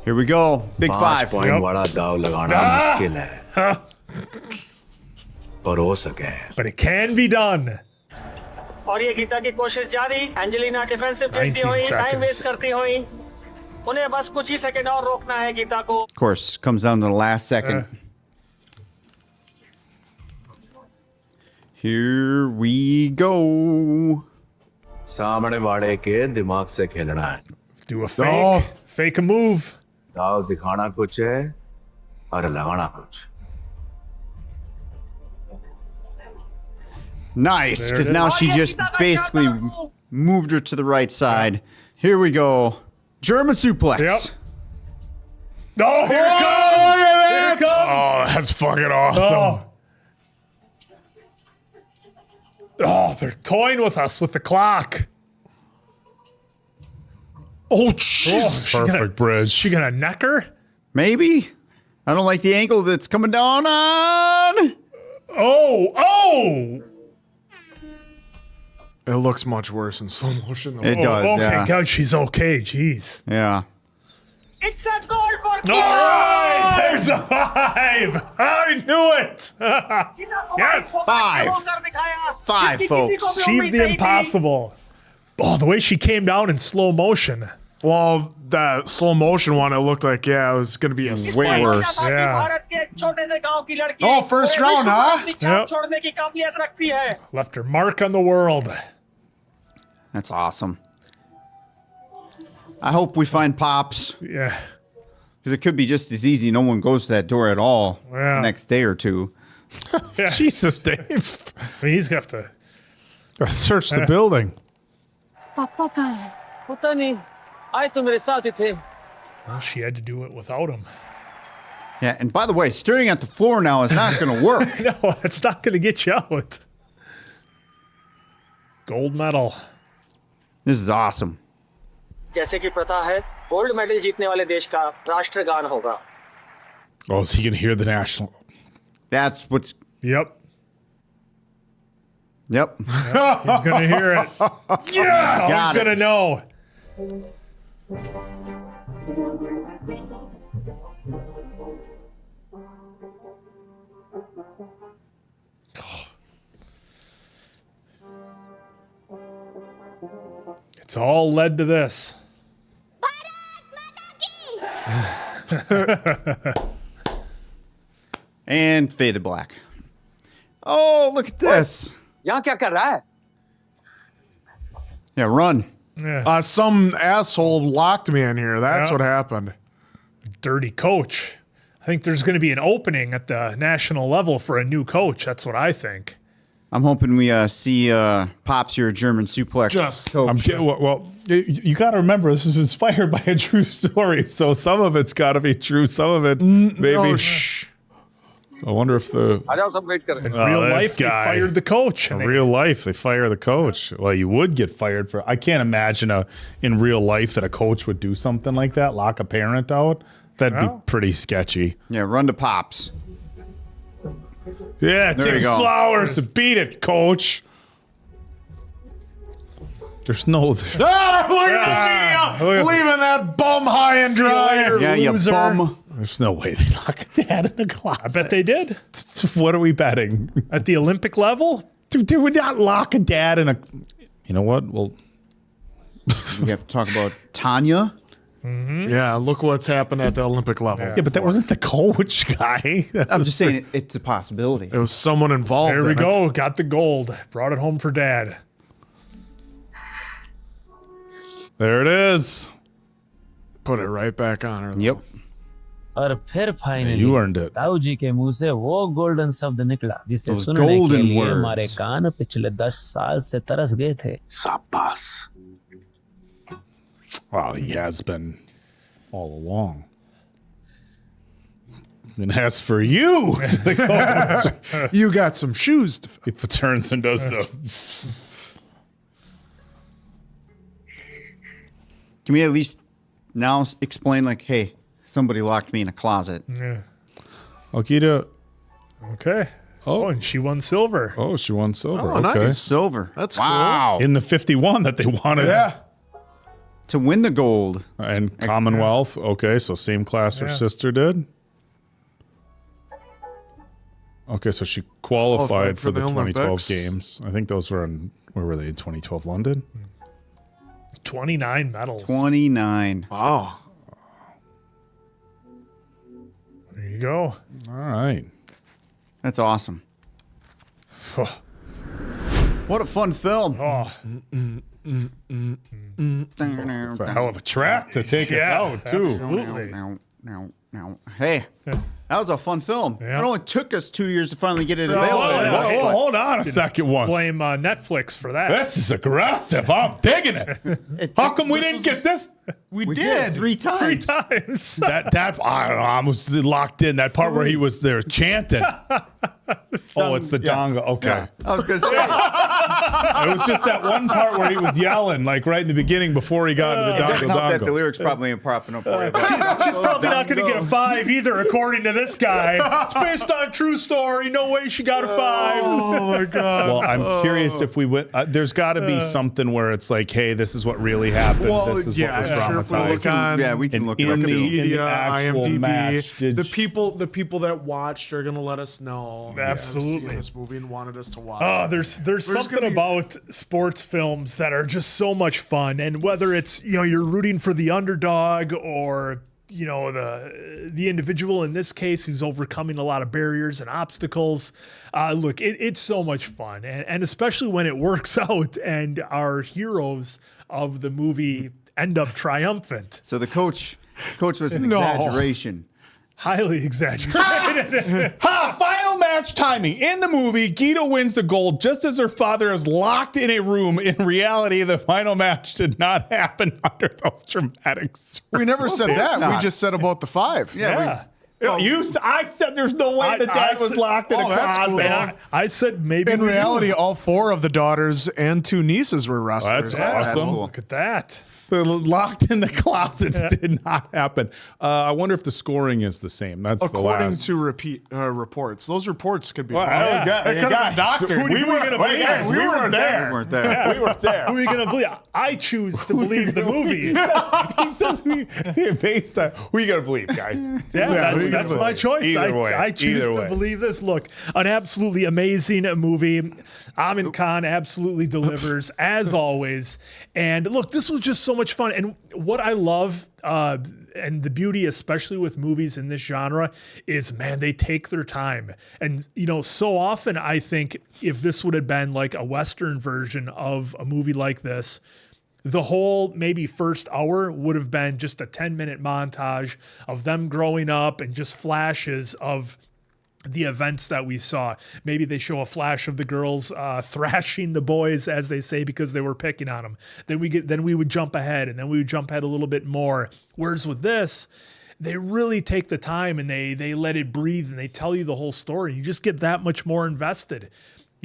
Here we go. Big 5. Point वाला दाव लगाना मुश्किल है, पर हो सके। But it can be done. और ये गीता की कोशिश जारी। एंजेलिना डिफेंसिव खेलती हुई, टाइम वेस्ट करती हुई। उन्हें बस कुछ ही सेकंड और रोकना है गीता को। Of course, comes down to the last second. Here we go. सामने वाले के दिमाग से खेलना है। Do a fake. Fake a move. दाव दिखाना कुछ है और लगाना कुछ। Nice, because now she just basically moved her to the right side. Here we go. German suplex. Yep. Oh, here it comes! Here it comes! Oh, that's fucking awesome. Oh, they're toying with us with the clock. Oh, jeez. Perfect bridge. She gonna neck her? Maybe. I don't like the angle that's coming down on. Oh! It looks much worse in slow motion. It does, okay, yeah. God, she's okay. Jeez. Yeah. It's a goal for All right, there's a 5. I knew it. Yes, 5. 5, folks. Achieved the impossible. Oh, the way she came down in slow motion. Well, that slow motion one, it looked like, yeah, it was going to be way worse. Yeah. Oh, first round, huh? Yep. Left her mark on the world. That's awesome. I hope we find Pops. Yeah. Because it could be just as easy. No one goes to that door at all the next day or two. Yeah. Jesus, Dave. I mean, he's going to have Gotta search the building. पापा कहाँ है? पता नहीं। आए तो मेरे साथ ही थे। Well, she had to do it without him. Yeah, and by the way, staring at the floor now is not going to work. No, it's not going to get you out. Gold medal. This is awesome. जैसे कि प्रथा है, gold medal जीतने वाले देश का राष्ट्रगान होगा। Oh, is he going to hear the national? That's what's... Yep. Yep. He's going to hear it. Yeah! He's going to know. It's all led to this. And fade to black. Oh, look at this. यहाँ क्या कर रहा है? Yeah, run. Yeah. Some asshole locked me in here. That's what happened. Dirty coach. I think there's going to be an opening at the national level for a new coach. That's what I think. I'm hoping we see Pops your German suplex. Well, you got to remember, this is inspired by a true story. So some of it's got to be true. Some of it, maybe. Oh, shh. I wonder if the... आ जाओ सब wait कर रहे In real life, they fired the coach. In real life, they fire the coach. Well, you would get fired for... I can't imagine in real life that a coach would do something like that, lock a parent out. That'd be pretty sketchy. Yeah, run to Pops. Yeah, There you take go. flowers. Beat it, coach. There's no... Look at the media! Leaving that bum high and dry. Yeah, you bum. There's no way they lock a dad in a closet. I bet they did. What are we betting? At the Olympic level? Dude, they would not lock a dad in a... You know what? Well... We have to talk about Tanya. Mm-hmm. Yeah, look what's happened at the Olympic level. Yeah, but that wasn't the coach guy. I'm just saying it's a possibility. It was someone involved. There we in it. go. Got the gold. Brought it home for dad. There it is. Put it right back on her. Yep. और फिर finally You earned it. ताऊ जी के मुंह से वो golden शब्द निकला जिसे Those सुनने के golden लिए words. हमारे कान पिछले 10 साल से तरस गए थे। शाबाश। Well, he has been all along. And as for you, the coach, You got some shoes to he turns and does the... Can we at least now explain, like, hey, somebody locked me in a closet? Yeah. Geeta. Okay. Oh, and she won silver. Oh, she won silver. Oh, okay. nice. Silver. That's wow. In the 51 that they wanted. Yeah. To win the gold. And Commonwealth. Okay, so same class her Yeah. sister did. Okay, so she qualified for the 2012 Olympics. games. I think those were in, where were they, in 2012 London? 29 medals. 29. Wow. There you go. All right. That's awesome. What a fun film. Oh. A hell of a track to take us out, too. Absolutely. Now. Hey, that was a fun film. Yeah. It only took us 2 years to finally get it Oh, available. yeah. Hold on a second once. Blame Netflix for that. This is aggressive. I'm digging it. How come we didn't get this? We did 3 times. 3 times. That I don't know. I was locked in. That part where he was there chanting. Oh, it's the Dangal. Okay. Yeah. I was going to say. It was just that one part where he was yelling, like right in the beginning before he got to the It doesn't help that the Dangal. lyrics probably ain't propping up for you. She's probably not going to get a 5 either, according to this guy. It's based on true story. No way she got a 5. Oh my God. Well, I'm curious if we went. There's got to be something where it's like, hey, this is what really happened. Well, this is yeah, what was sure, if we look traumatizing. on Yeah, we can look in at the Wikipedia, actual IMDb, match, the people that watched are gonna let us know. Absolutely. Have seen this movie and wanted us to watch. Oh, there's something about sports films that are just so much fun, and whether it's you're rooting for the underdog or the individual in this case who's overcoming a lot of barriers and obstacles. Look, it's so much fun, and especially when it works out and our heroes of the movie end up triumphant. So the coach was an exaggeration. Highly exaggerated. Final match timing. In the movie, Geeta wins the gold just as her father is locked in a room. In reality, the final match did not happen under those dramatics. We never said that. not. We just said about the 5. Yeah. I said there's no way that dad was locked in a that's closet. cool. I said maybe In we do. reality, all 4 of the daughters and 2 nieces were wrestlers. That's awesome. Look at that. The locked in the closet did not happen. I wonder if the scoring is the same. That's According the last. to reports. Those reports could be Well, wrong. hey, It could have been guys, doctored. who are you gonna believe? We weren't there. We weren't there. Yeah. We were there. Who are you going to believe? I choose to believe the movie. He says based on who are you gonna believe, guys? Yeah, who you that's gonna my believe? choice. Either way, I choose either to way. believe this. Look, an absolutely amazing movie. Aamir Khan absolutely delivers, as always. And look, this was just so much fun. And what I love, and the beauty, especially with movies in this genre, is, man, they take their time. And, so often I think if this would have been like a Western version of a movie like this, the whole maybe first hour would have been just a 10-minute montage of them growing up and just flashes of the events that we saw. Maybe they show a flash of the girls thrashing the boys, as they say, because they were picking on them. Then we would jump ahead, and then we would jump ahead a little bit more. Whereas with this, they really take the time and they let it breathe and they tell you the whole story. You just get that much more invested.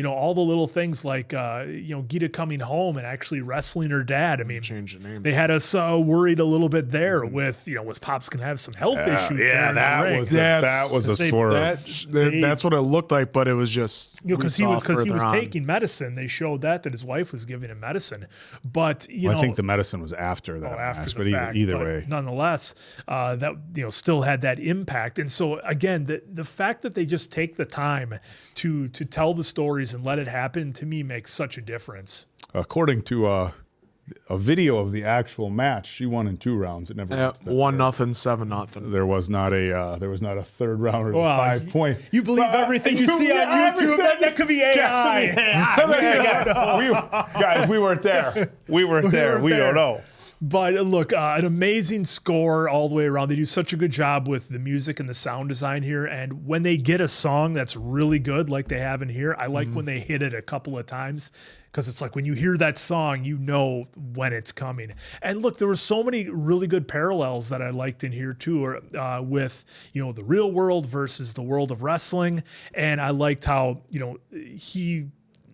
All the little things like, Geeta coming home and actually wrestling her dad. I mean, Change the name. they had us worried a little bit there with, was Pops going to have some health issues? Yeah, there in the ring? that was a swerve. That's what it looked like, but it was just Because he we was saw further on. taking medicine. They showed that his wife was giving him medicine. But I think the medicine was after that after match, the but fact, either but way. nonetheless, that still had that impact. And so again, the fact that they just take the time to tell the stories and let it happen, to me, makes such a difference. According to a video of the actual match, she won in 2 rounds. It never went to the 1-0, third. 7-0. There was not a third round or Wow. 5 point. You believe everything you see on YouTube? That could be AI. Guys, we weren't there. We weren't there. We don't know. But look, an amazing score all the way around. They do such a good job with the music and the sound design here. And when they get a song that's really good, like they have in here, I like when they hit it a couple of times, because it's like when you hear that song, you know when it's coming. And look, there were so many really good parallels that I liked in here too, with the real world versus the world of wrestling. And I liked how he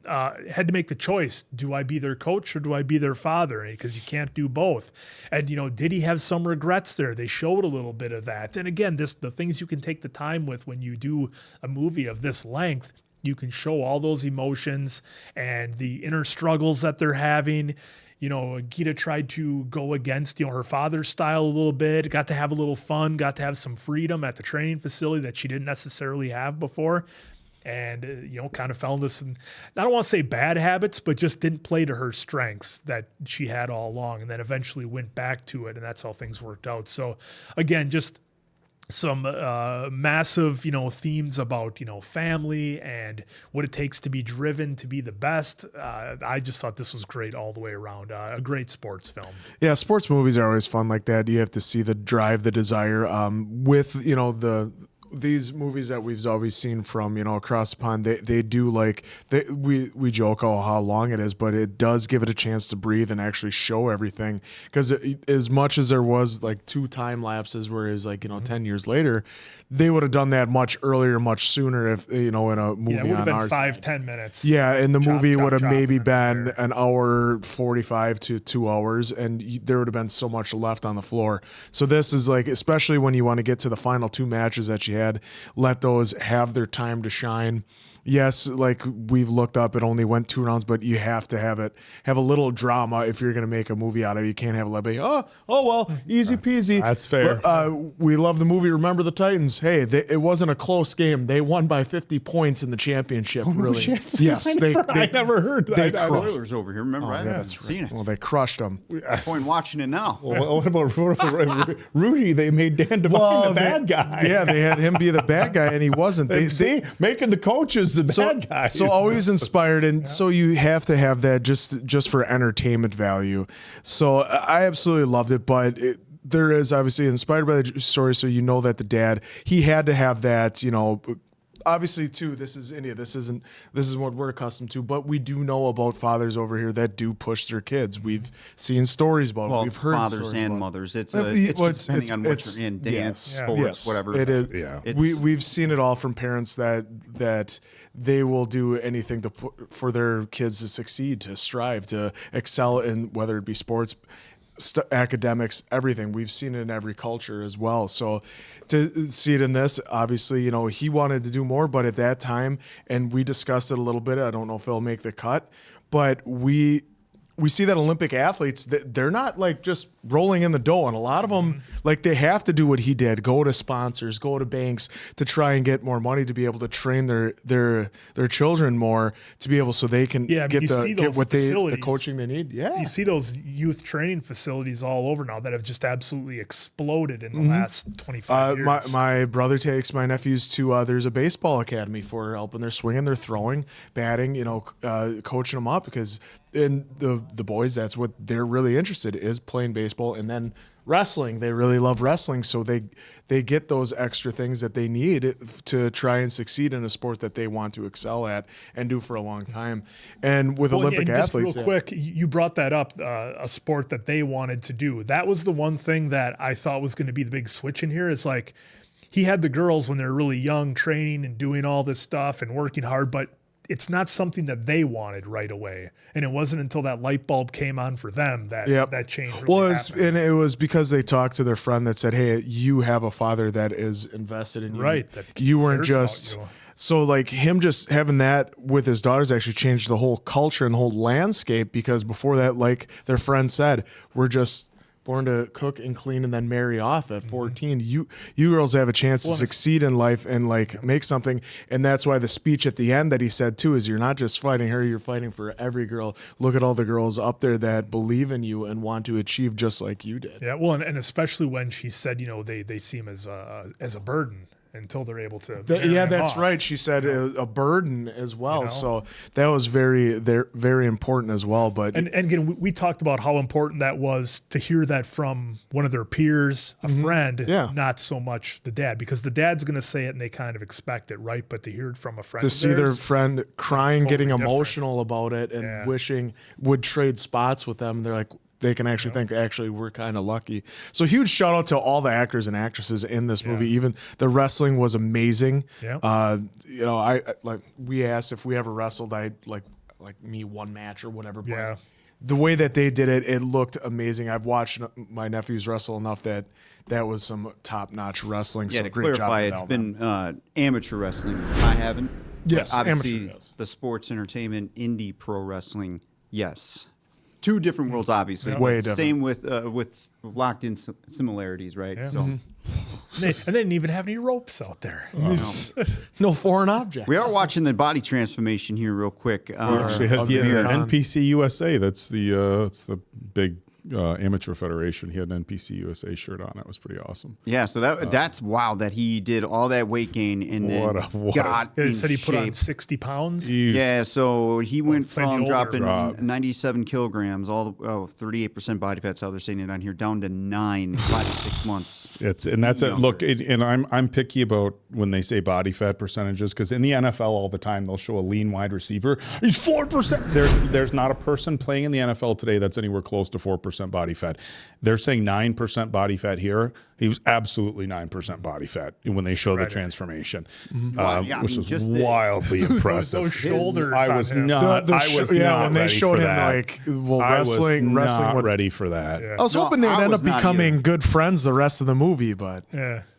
had to make the choice. Do I be their coach or do I be their father? Because you can't do both. And, did he have some regrets there? They showed a little bit of that. And again, the things you can take the time with when you do a movie of this length, you can show all those emotions and the inner struggles that they're having. Geeta tried to go against, her father's style a little bit, got to have a little fun, got to have some freedom at the training facility that she didn't necessarily have before. And, kind of fell into some, I don't want to say bad habits, but just didn't play to her strengths that she had all along. And then eventually went back to it. And that's how things worked out. So again, just some massive, themes about, family and what it takes to be driven to be the best. I just thought this was great all the way around. A great sports film. Yeah, sports movies are always fun like that. You have to see the drive, the desire with, these movies that we've always seen from, across the pond, they do we joke how long it is, but it does give it a chance to breathe and actually show everything. Because as much as there was 2 time lapses, whereas 10 years later, they would have done that much earlier, much sooner if, in a movie it would have on been ours. 5-10 minutes. Yeah, and the movie would have maybe been an hour 45 to 2 hours, and there would have been so much left on the floor. So this is especially when you want to get to the final 2 matches that you had, let those have their time to shine. Yes, we've looked up, it only went 2 rounds, but you have to have a little drama if you're going to make a movie out of it. You can't have a little bit, oh well, easy peasy. That's fair. But, we love the movie Remember the Titans. Hey, it wasn't a close game. They won by 50 points in the championship. Really? Yes, I never heard that. They Oilers over here. Remember, I haven't that's seen it. Well, they crushed them. Point watching it now. Well, what about Rudy? They made Dan Devine the bad guy. Yeah, they had him be the bad guy, and he wasn't. They making the coaches the bad guy. So always inspired, and so you have to have that just for entertainment value. So I absolutely loved it, but there is obviously inspired by the story, so that the dad, he had to have that, obviously too, this is India. This is what we're accustomed to, but we do know about fathers over here that do push their kids. We've seen stories about it. We've heard fathers and mothers. It's depending on what you're in, dance, sports, whatever. It is. Yeah. We've seen it all from parents that they will do anything for their kids to succeed, to strive, to excel in whether it be sports, academics, everything. We've seen it in every culture as well. So to see it in this, obviously, he wanted to do more, but at that time, and we discussed it a little bit, I don't know if it'll make the cut, but we see that Olympic athletes, they're not just rolling in the dough. And a lot of them, they have to do what he did, go to sponsors, go to banks to try and get more money to be able to train their children more, to be able so they can get the coaching they need. Yeah. You see those youth training facilities all over now that have just absolutely exploded in the last 25 years. My brother takes my nephews to, there's a baseball academy for helping their swinging, their throwing, batting, coaching them up, because and the boys, that's what they're really interested in, is playing baseball, and then wrestling. They really love wrestling, so they get those extra things that they need to try and succeed in a sport that they want to excel at and do for a long time. And with Olympic athletes, real quick, you brought that up, a sport that they wanted to do. That was the one thing that I thought was going to be the big switch in here. Is he had the girls when they're really young training and doing all this stuff and working hard, but it's not something that they wanted right away. And it wasn't until that light bulb came on for them that that change really happened. And it was because they talked to their friend that said, hey, you have a father that is invested in you. Right. You weren't just... So him just having that with his daughters actually changed the whole culture and the whole landscape, because before that, their friend said, we're just born to cook and clean and then marry off at 14. You girls have a chance to succeed in life and make something. And that's why the speech at the end that he said too is, you're not just fighting her, you're fighting for every girl. Look at all the girls up there that believe in you and want to achieve just like you did. Yeah, well, and especially when she said, they see him as a burden until they're able to. That's right. She said a burden as well. So that was very important as well. But and again, we talked about how important that was to hear that from one of their peers, a friend, not so much the dad, because the dad's going to say it and they kind of expect it, right? But to hear it from a friend, to see their friend crying, totally getting emotional about it, and wishing would trade spots with them, they're like, they can actually think, actually, we're kind of lucky. So huge shout out to all the actors and actresses in this movie. Even the wrestling was amazing. Yeah. We asked if we ever wrestled. like me one match or whatever. But the way that they did it, it looked amazing. I've watched my nephews wrestle enough that was some top-notch wrestling. Yeah, so to great clarify, job. it's been amateur wrestling. I haven't. Yes, But obviously, amateur, yes. the sports entertainment, indie pro wrestling, yes. Two different worlds, obviously. Way but different. Same with locked in similarities, right? Yeah. So. They didn't even have any ropes out there. No foreign objects. We are watching the body transformation here, real quick. Actually has Aamir an Khan. NPC USA. That's the big amateur federation. He had an NPC USA shirt on. That was pretty awesome. Yeah, so that's wild that he did all that weight gain and then got They in said he put on shape. 60 pounds. Yeah, so he went Freddie from Older. dropping Drop. 97 kilograms, 38% body fat, how they're saying it on here, down to 9 in 5 to 6 months. That's it. Look, and I'm picky about when they say body fat percentages because in the NFL all the time they'll show a lean wide receiver. He's 4%. There's not a person playing in the NFL today that's anywhere close to 4% body fat. They're saying 9% body fat here. He was absolutely 9% body fat when they show the transformation, which was wildly impressive. Those shoulders. I was on him. not. I was not when they ready showed for him that. like I was wrestling not with, ready for that. I was hoping they would end up becoming good friends the rest of the movie, but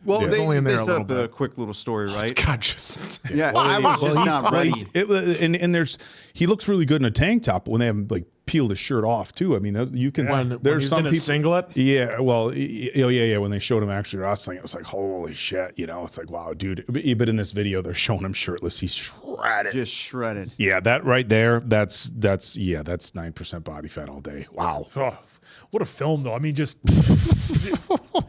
Well, it's only in there they a set little up bit. a quick little story, right? God, just Yeah, I was just not ready. And there's he looks really good in a tank top when they have him like peeled his shirt off too. I mean, you can. When There's he's some in a people, singlet? Yeah, well, yeah. When they showed him actually wrestling, it was like holy shit. It's like wow, dude. But in this video, they're showing him shirtless. He's shredded. Just shredded. Yeah, that right there. That's 9% body fat all day. Wow. Oh, what a film, though. I mean, just.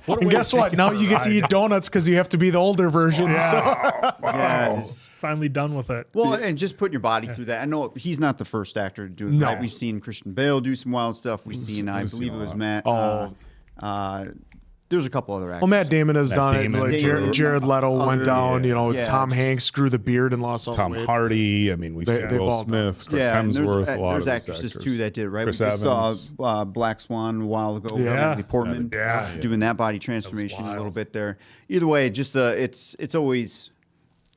And guess what? Now you get to eat donuts because you have to be the older version. Yeah. Yeah. Finally done with it. Well, and just putting your body through that. I know he's not the first actor to do it. No. Right? We've seen Christian Bale do some wild stuff. We've seen, I believe it was Matt. There's a couple other actors. Well, Matt Damon has Matt done Damon. it. Like Jared Leto went down. yeah. Tom Hanks grew the beard and lost all Tom the weight. Hardy. I mean, we've seen they've Will all done Smith, Chris and Hemsworth. A lot there's of these actresses actors. too that did it, right? Chris We just Evans. saw Black Swan a while ago. Yeah. Natalie Portman doing that body transformation a little bit there. Either way, just it's always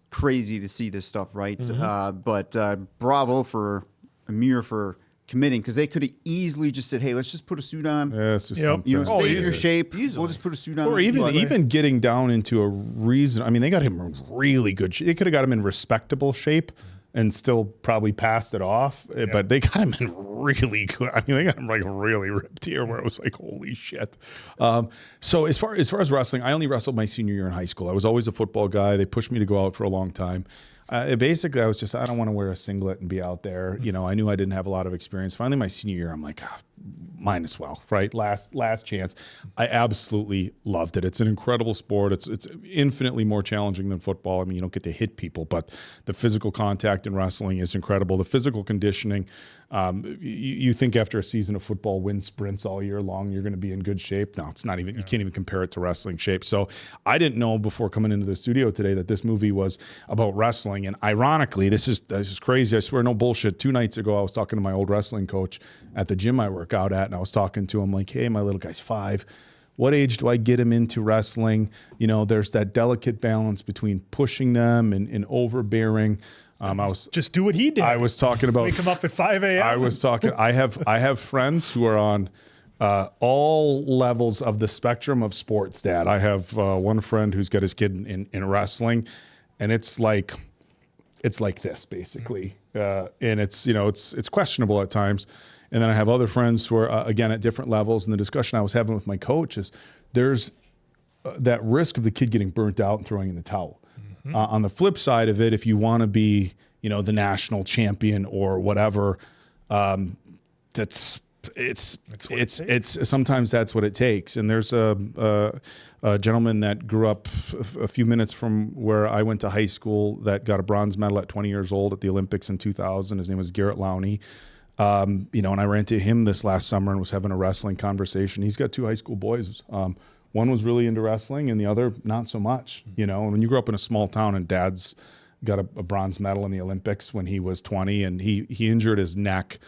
crazy to see this stuff, right? But bravo for Aamir for committing because they could have easily just said, "Hey, let's just put a suit on. Yeah, it's just Yep. something. You know, stay in your easily. shape. We'll just put a suit on." Or even getting down into a reason. I mean, they got him in really good shape. They could have got him in respectable shape and still probably passed it off. But they got him in really good. I mean, they got him like really ripped here, where it was like, holy shit. So as far as wrestling, I only wrestled my senior year in high school. I was always a football guy. They pushed me to go out for a long time. Basically, I was just, I don't want to wear a singlet and be out there. I knew I didn't have a lot of experience. Finally, my senior year, I'm like, might as well, right? Last chance. I absolutely loved it. It's an incredible sport. It's infinitely more challenging than football. I mean, you don't get to hit people, but the physical contact in wrestling is incredible. The physical conditioning. You think after a season of football, win sprints all year long, you're going to be in good shape. No, it's not even. You can't even compare it to wrestling shape. So I didn't know before coming into the studio today that this movie was about wrestling. And ironically, this is crazy. I swear, no bullshit. 2 nights ago, I was talking to my old wrestling coach at the gym I work out at, and I was talking to him like, "Hey, my little guy's 5. What age do I get him into wrestling?" There's that delicate balance between pushing them and overbearing. I was just do what he did. I was talking about wake him up at 5 a.m. I was talking. I have friends who are on all levels of the spectrum of sports. Dad, I have one friend who's got his kid in wrestling, and it's like this basically, and it's questionable at times. And then I have other friends who are again at different levels. And the discussion I was having with my coach is there's that risk of the kid getting burnt out and throwing in the towel. On the flip side of it, if you want to be, the national champion or whatever, it's sometimes that's what it takes. And there's a gentleman that grew up a few minutes from where I went to high school that got a bronze medal at 20 years old at the Olympics in 2000. His name was Garrett Lowney. And I ran into him this last summer and was having a wrestling conversation. He's got 2 high school boys. One was really into wrestling and the other not so much, And when you grow up in a small town and dad's got a bronze medal in the Olympics when he was 20 and he injured his neck.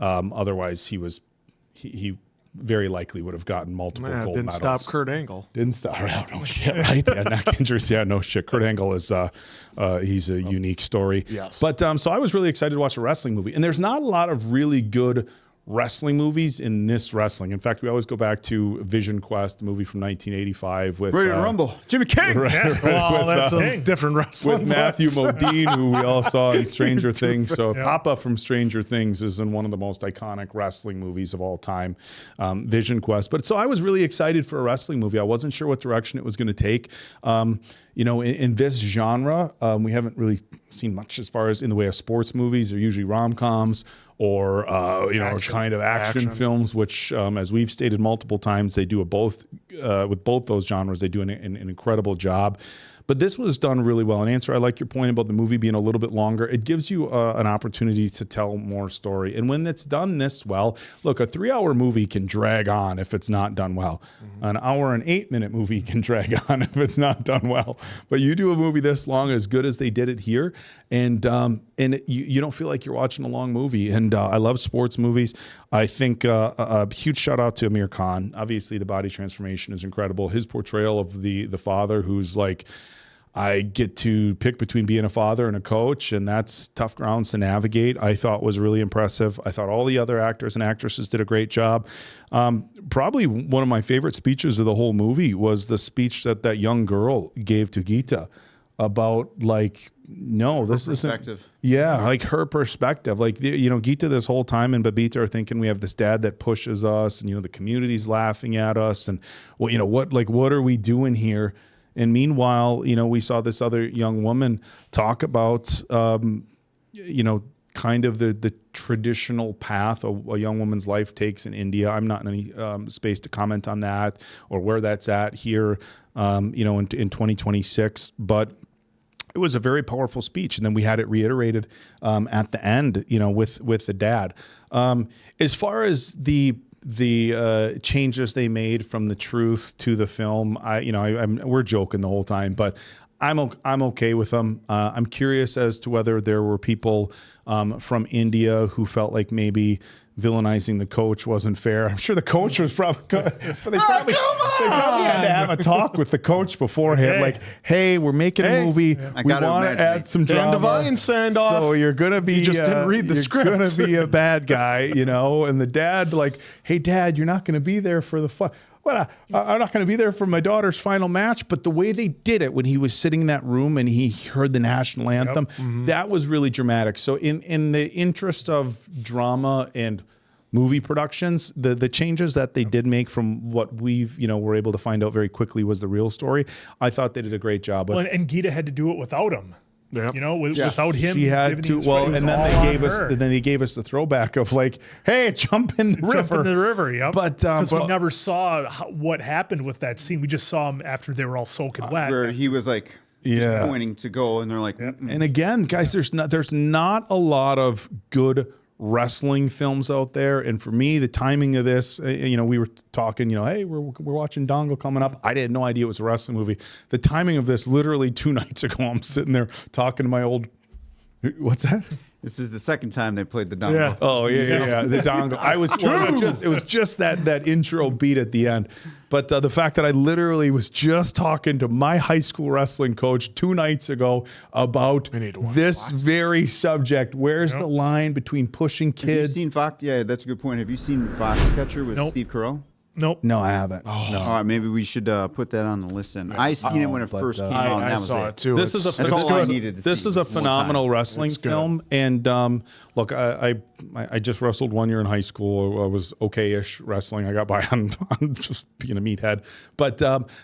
Otherwise he very likely would have gotten multiple gold Didn't medals. stop Kurt Angle. Didn't stop. Oh, no shit, right? Yeah, neck injuries. Yeah, no shit. Kurt Angle is he's a unique story. Yes. But so I was really excited to watch a wrestling movie, and there's not a lot of really good wrestling movies in this wrestling. In fact, we always go back to Vision Quest, the movie from 1985 with Ready to Rumble, Jimmy King. Well, that's a different wrestling. With Matthew Modine, who we all saw in Stranger Things. So Papa from Stranger Things is in one of the most iconic wrestling movies of all time, Vision Quest. But so I was really excited for a wrestling movie. I wasn't sure what direction it was going to take. In this genre, we haven't really seen much as far as in the way of sports movies. They're usually rom-coms or kind of action films, which, as we've stated multiple times, they do with both those genres. They do an incredible job. But this was done really well. And Answer, I like your point about the movie being a little bit longer. It gives you an opportunity to tell more story. And when it's done this well, look, a 3-hour movie can drag on if it's not done well. Mm-hmm. An hour and 8-minute movie can drag on if it's not done well. But you do a movie this long, as good as they did it here, and you don't feel like you're watching a long movie. And I love sports movies. I think a huge shout out to Aamir Khan. Obviously, the body transformation is incredible. His portrayal of the father who's like, I get to pick between being a father and a coach, and that's tough grounds to navigate, I thought was really impressive. I thought all the other actors and actresses did a great job. Probably one of my favorite speeches of the whole movie was the speech that young girl gave to Geeta about, like, no, this isn't. Yeah, like her perspective. Like, Geeta this whole time and Babita are thinking we have this dad that pushes us, and, the community's laughing at us, and, well, what are we doing here? And meanwhile, we saw this other young woman talk about, kind of the traditional path a young woman's life takes in India. I'm not in any space to comment on that or where that's at here, in 2026. But it was a very powerful speech. And then we had it reiterated at the end, with the dad. As far as the changes they made from the truth to the film, we're joking the whole time, but I'm okay with them. I'm curious as to whether there were people from India who felt like maybe villainizing the coach wasn't fair. I'm sure the coach was probably good, but they probably had to have a talk with the coach beforehand. Like, hey, we're making a movie. We want to add some drama. Dan Devine signed off. So you're gonna be. You just didn't read the script. You're gonna be a bad guy, And the dad, like, hey, Dad, you're not gonna be there for the fun. Well, I'm not going to be there for my daughter's final match, but the way they did it when he was sitting in that room and he heard the national anthem, that was really dramatic. So in the interest of drama and movie productions, the changes that they did make from what we've, were able to find out very quickly was the real story. I thought they did a great job with. Well, and Geeta had to do it without him. Yep. Without him, she had to. Well, and then they gave us the throwback of like, "Hey, jump in the river." Jump in the river, yep. But because we never saw what happened with that scene. We just saw him after they were all soaking wet. Where he was like, pointing to go, and they're like, And again, guys, there's not a lot of good wrestling films out there, and for me, the timing of this, we were talking, hey, we're watching Dangal coming up. I had no idea it was a wrestling movie. The timing of this, literally 2 nights ago, I'm sitting there talking to my old. What's that? This is the second time they played the Dangal. Yeah. Oh yeah. The Dangal. It was just that intro beat at the end. But the fact that I literally was just talking to my high school wrestling coach 2 nights ago about this very subject. Where's the line between pushing kids? Have you seen Fox? Yeah, that's a good point. Have you seen Foxcatcher with Steve Carell? Nope. No, I haven't. Oh. No. All right, maybe we should put that on the list then. I seen it when it first came out. I saw it too. This is a phenomenal wrestling film. And look, I just wrestled 1 year in high school. I was okay-ish wrestling. I got by on just being a meathead. But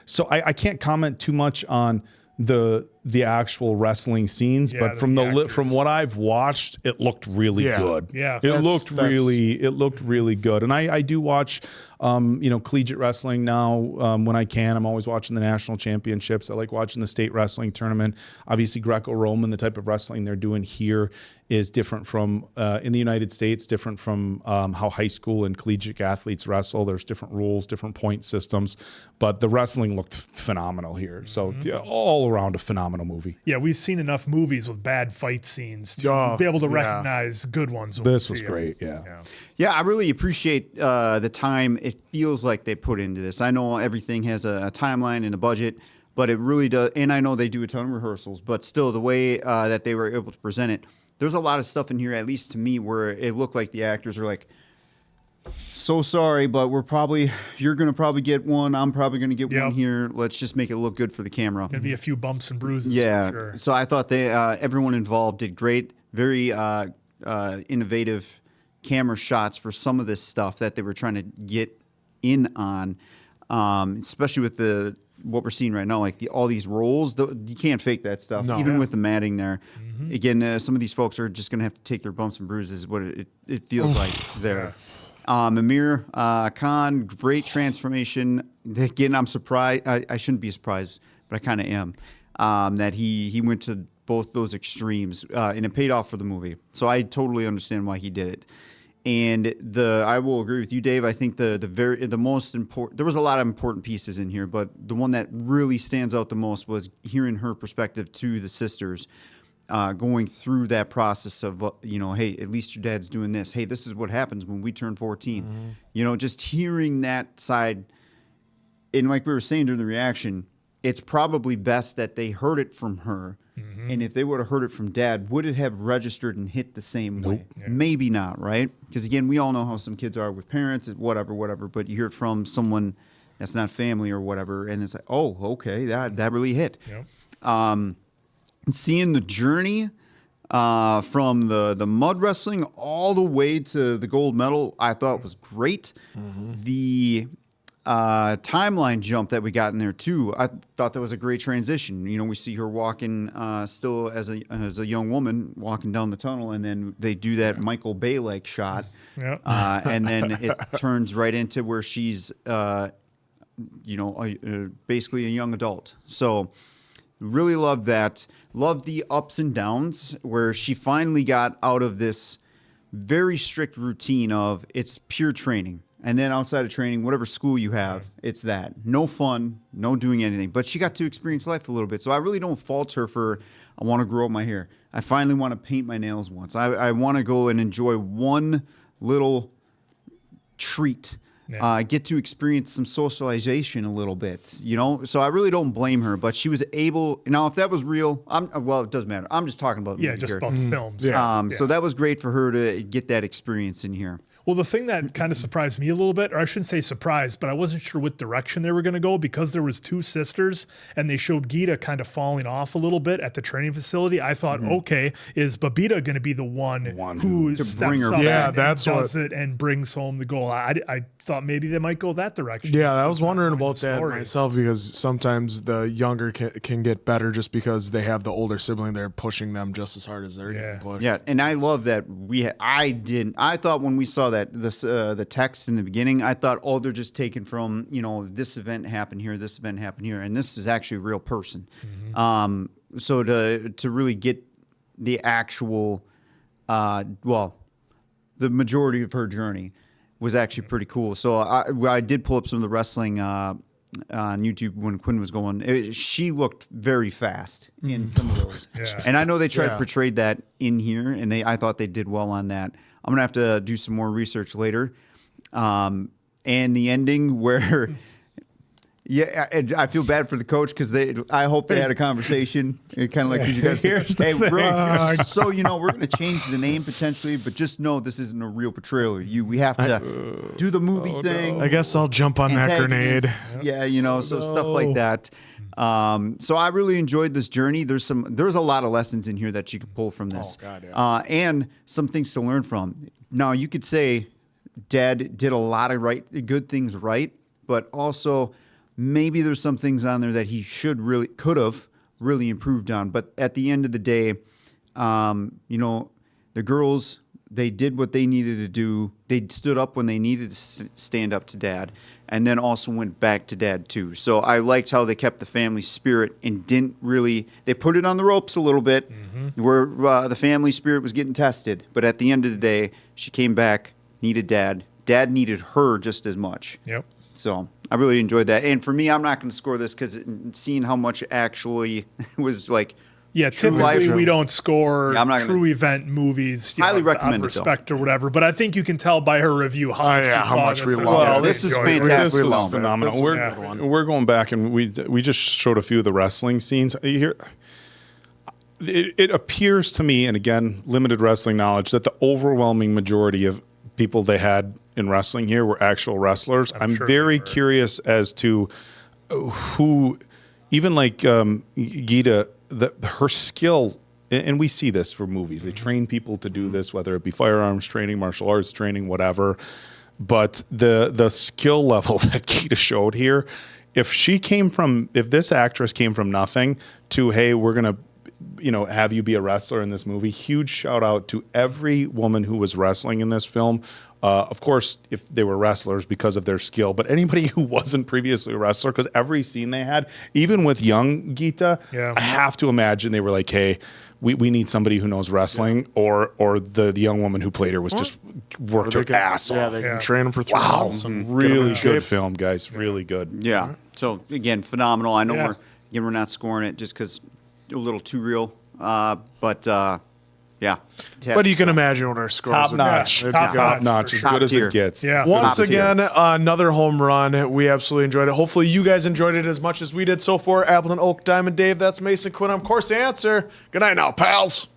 so I can't comment too much on the actual wrestling scenes, but from what I've watched, it looked really good. Yeah, it looked really good. And I do watch, collegiate wrestling now when I can. I'm always watching the national championships. I like watching the state wrestling tournament. Obviously, Greco-Roman, the type of wrestling they're doing here is different from in the United States, different from how high school and collegiate athletes wrestle. There's different rules, different point systems, but the wrestling looked phenomenal here. So all around a phenomenal phenomenal movie. Yeah, we've seen enough movies with bad fight scenes to be able to recognize good ones. when This we was see 'em. great. Yeah. Yeah, I really appreciate the time it feels like they put into this. I know everything has a timeline and a budget, but it really does. And I know they do a ton of rehearsals, but still, the way that they were able to present it, there's a lot of stuff in here, at least to me, where it looked like the actors are like, so sorry, but you're going to probably get one. I'm probably going to get one here. Let's just make it look good for the camera. Gonna be a few bumps and bruises. Yeah. For sure. So I thought everyone involved did great. Very innovative camera shots for some of this stuff that they were trying to get in on, especially with what we're seeing right now, like all these rolls. You can't fake that stuff, even with the matting there. Again, some of these folks are just going to have to take their bumps and bruises. What it feels like there. Aamir Khan, great transformation. Again, I'm surprised. I shouldn't be surprised, but I kind of am that he went to both those extremes, and it paid off for the movie. So I totally understand why he did it. And I will agree with you, Dave. I think the most important. There was a lot of important pieces in here, but the one that really stands out the most was hearing her perspective to the sisters. Going through that process of, hey, at least your dad's doing this. Hey, this is what happens when we turn 14. Just hearing that side. And like we were saying during the reaction, it's probably best that they heard it from her. And if they would have heard it from dad, would it have registered and hit the same way? Yeah. Maybe not, right? Because, again, we all know how some kids are with parents, whatever. But you hear it from someone that's not family or whatever, and it's like, oh, okay, that really hit. Yep. Seeing the journey from the mud wrestling all the way to the gold medal, I thought was great. The timeline jump that we got in there too, I thought that was a great transition. We see her walking still as a young woman walking down the tunnel, and then they do that Michael Bay-like shot, and then it turns right into where she's basically a young adult. So. Really love that. Love the ups and downs where she finally got out of this very strict routine of it's pure training. And then outside of training, whatever school you have, it's that. No fun, no doing anything. But she got to experience life a little bit. So I really don't fault her for, I want to grow up my hair. I finally want to paint my nails once. I want to go and enjoy one little treat. Get to experience some socialization a little bit, So I really don't blame her, but she was able. Now, if that was real, it doesn't matter. I'm just talking about just here. about the films. So that was great for her to get that experience in here. Well, the thing that kind of surprised me a little bit, or I shouldn't say surprised, but I wasn't sure what direction they were going to go because there was two sisters and they showed Geeta kind of falling off a little bit at the training facility. I thought, okay, is Babita going to be the one who steps up and does it and brings home the goal? I thought maybe they might go that direction. Yeah, I was wondering about that myself because sometimes the younger can get better just because they have the older sibling there pushing them just as hard as they're getting pushed. Yeah, and I love that I thought when we saw that the text in the beginning, I thought, they're just taken from, this event happened here, this event happened here, and this is actually a real person. So to really get the actual, the majority of her journey was actually pretty cool. So I did pull up some of the wrestling on YouTube when Quinn was going. She looked very fast in some of those. And I know they tried to portray that in here, and I thought they did well on that. I'm going to have to do some more research later. And the ending where, I feel bad for the coach because I hope they had a conversation. Kind of like you guys said, hey, we're going to change the name potentially, but just know this isn't a real portrayal of you. We have to do the movie thing. I guess I'll jump on that grenade. Yeah, so stuff like that. So I really enjoyed this journey. There's a lot of lessons in here that you could pull from this. And some things to learn from. Now, you could say Dad did a lot of good things right, but also maybe there's some things on there that he could have really improved on. But at the end of the day, the girls, they did what they needed to do. They stood up when they needed to stand up to Dad, and then also went back to Dad too. So I liked how they kept the family spirit and they put it on the ropes a little bit where the family spirit was getting tested. But at the end of the day, she came back, needed Dad. Dad needed her just as much. Yep. So I really enjoyed that. And for me, I'm not going to score this because seeing how much actually was like. Yeah, typically we don't score I'm not true event movies. Highly out of recommend it, respect or whatever. But I think you can tell by her review how much we love Well, it. this is fantastic. This was phenomenal. We're going back and we just showed a few of the wrestling scenes here. It appears to me, and again, limited wrestling knowledge, that the overwhelming majority of people they had in wrestling here were actual wrestlers. I'm very curious as to who, even like Geeta, her skill, and we see this for movies. They train people to do this, whether it be firearms training, martial arts training, whatever. But the skill level that Geeta showed here, if this actress came from nothing to, hey, we're gonna have you be a wrestler in this movie. Huge shout out to every woman who was wrestling in this film. Of course, if they were wrestlers because of their skill, but anybody who wasn't previously a wrestler, because every scene they had, even with young Geeta, I have to imagine they were like, hey, we need somebody who knows wrestling, or the young woman who played her was just worked her ass off. Yeah, they can train them for 3 months. And really good film, guys. Really good. Yeah. So again, phenomenal. I know we're not scoring it just because a little too real, but yeah. But you can imagine what our scores Top would notch. be. Top notch. As good as it gets. Yeah. Once again, another home run. We absolutely enjoyed it. Hopefully you guys enjoyed it as much as we did so far. Appleton Oak, Diamond Dave, that's Mason Quinn. I'm Of Course the Answer. Good night now, pals.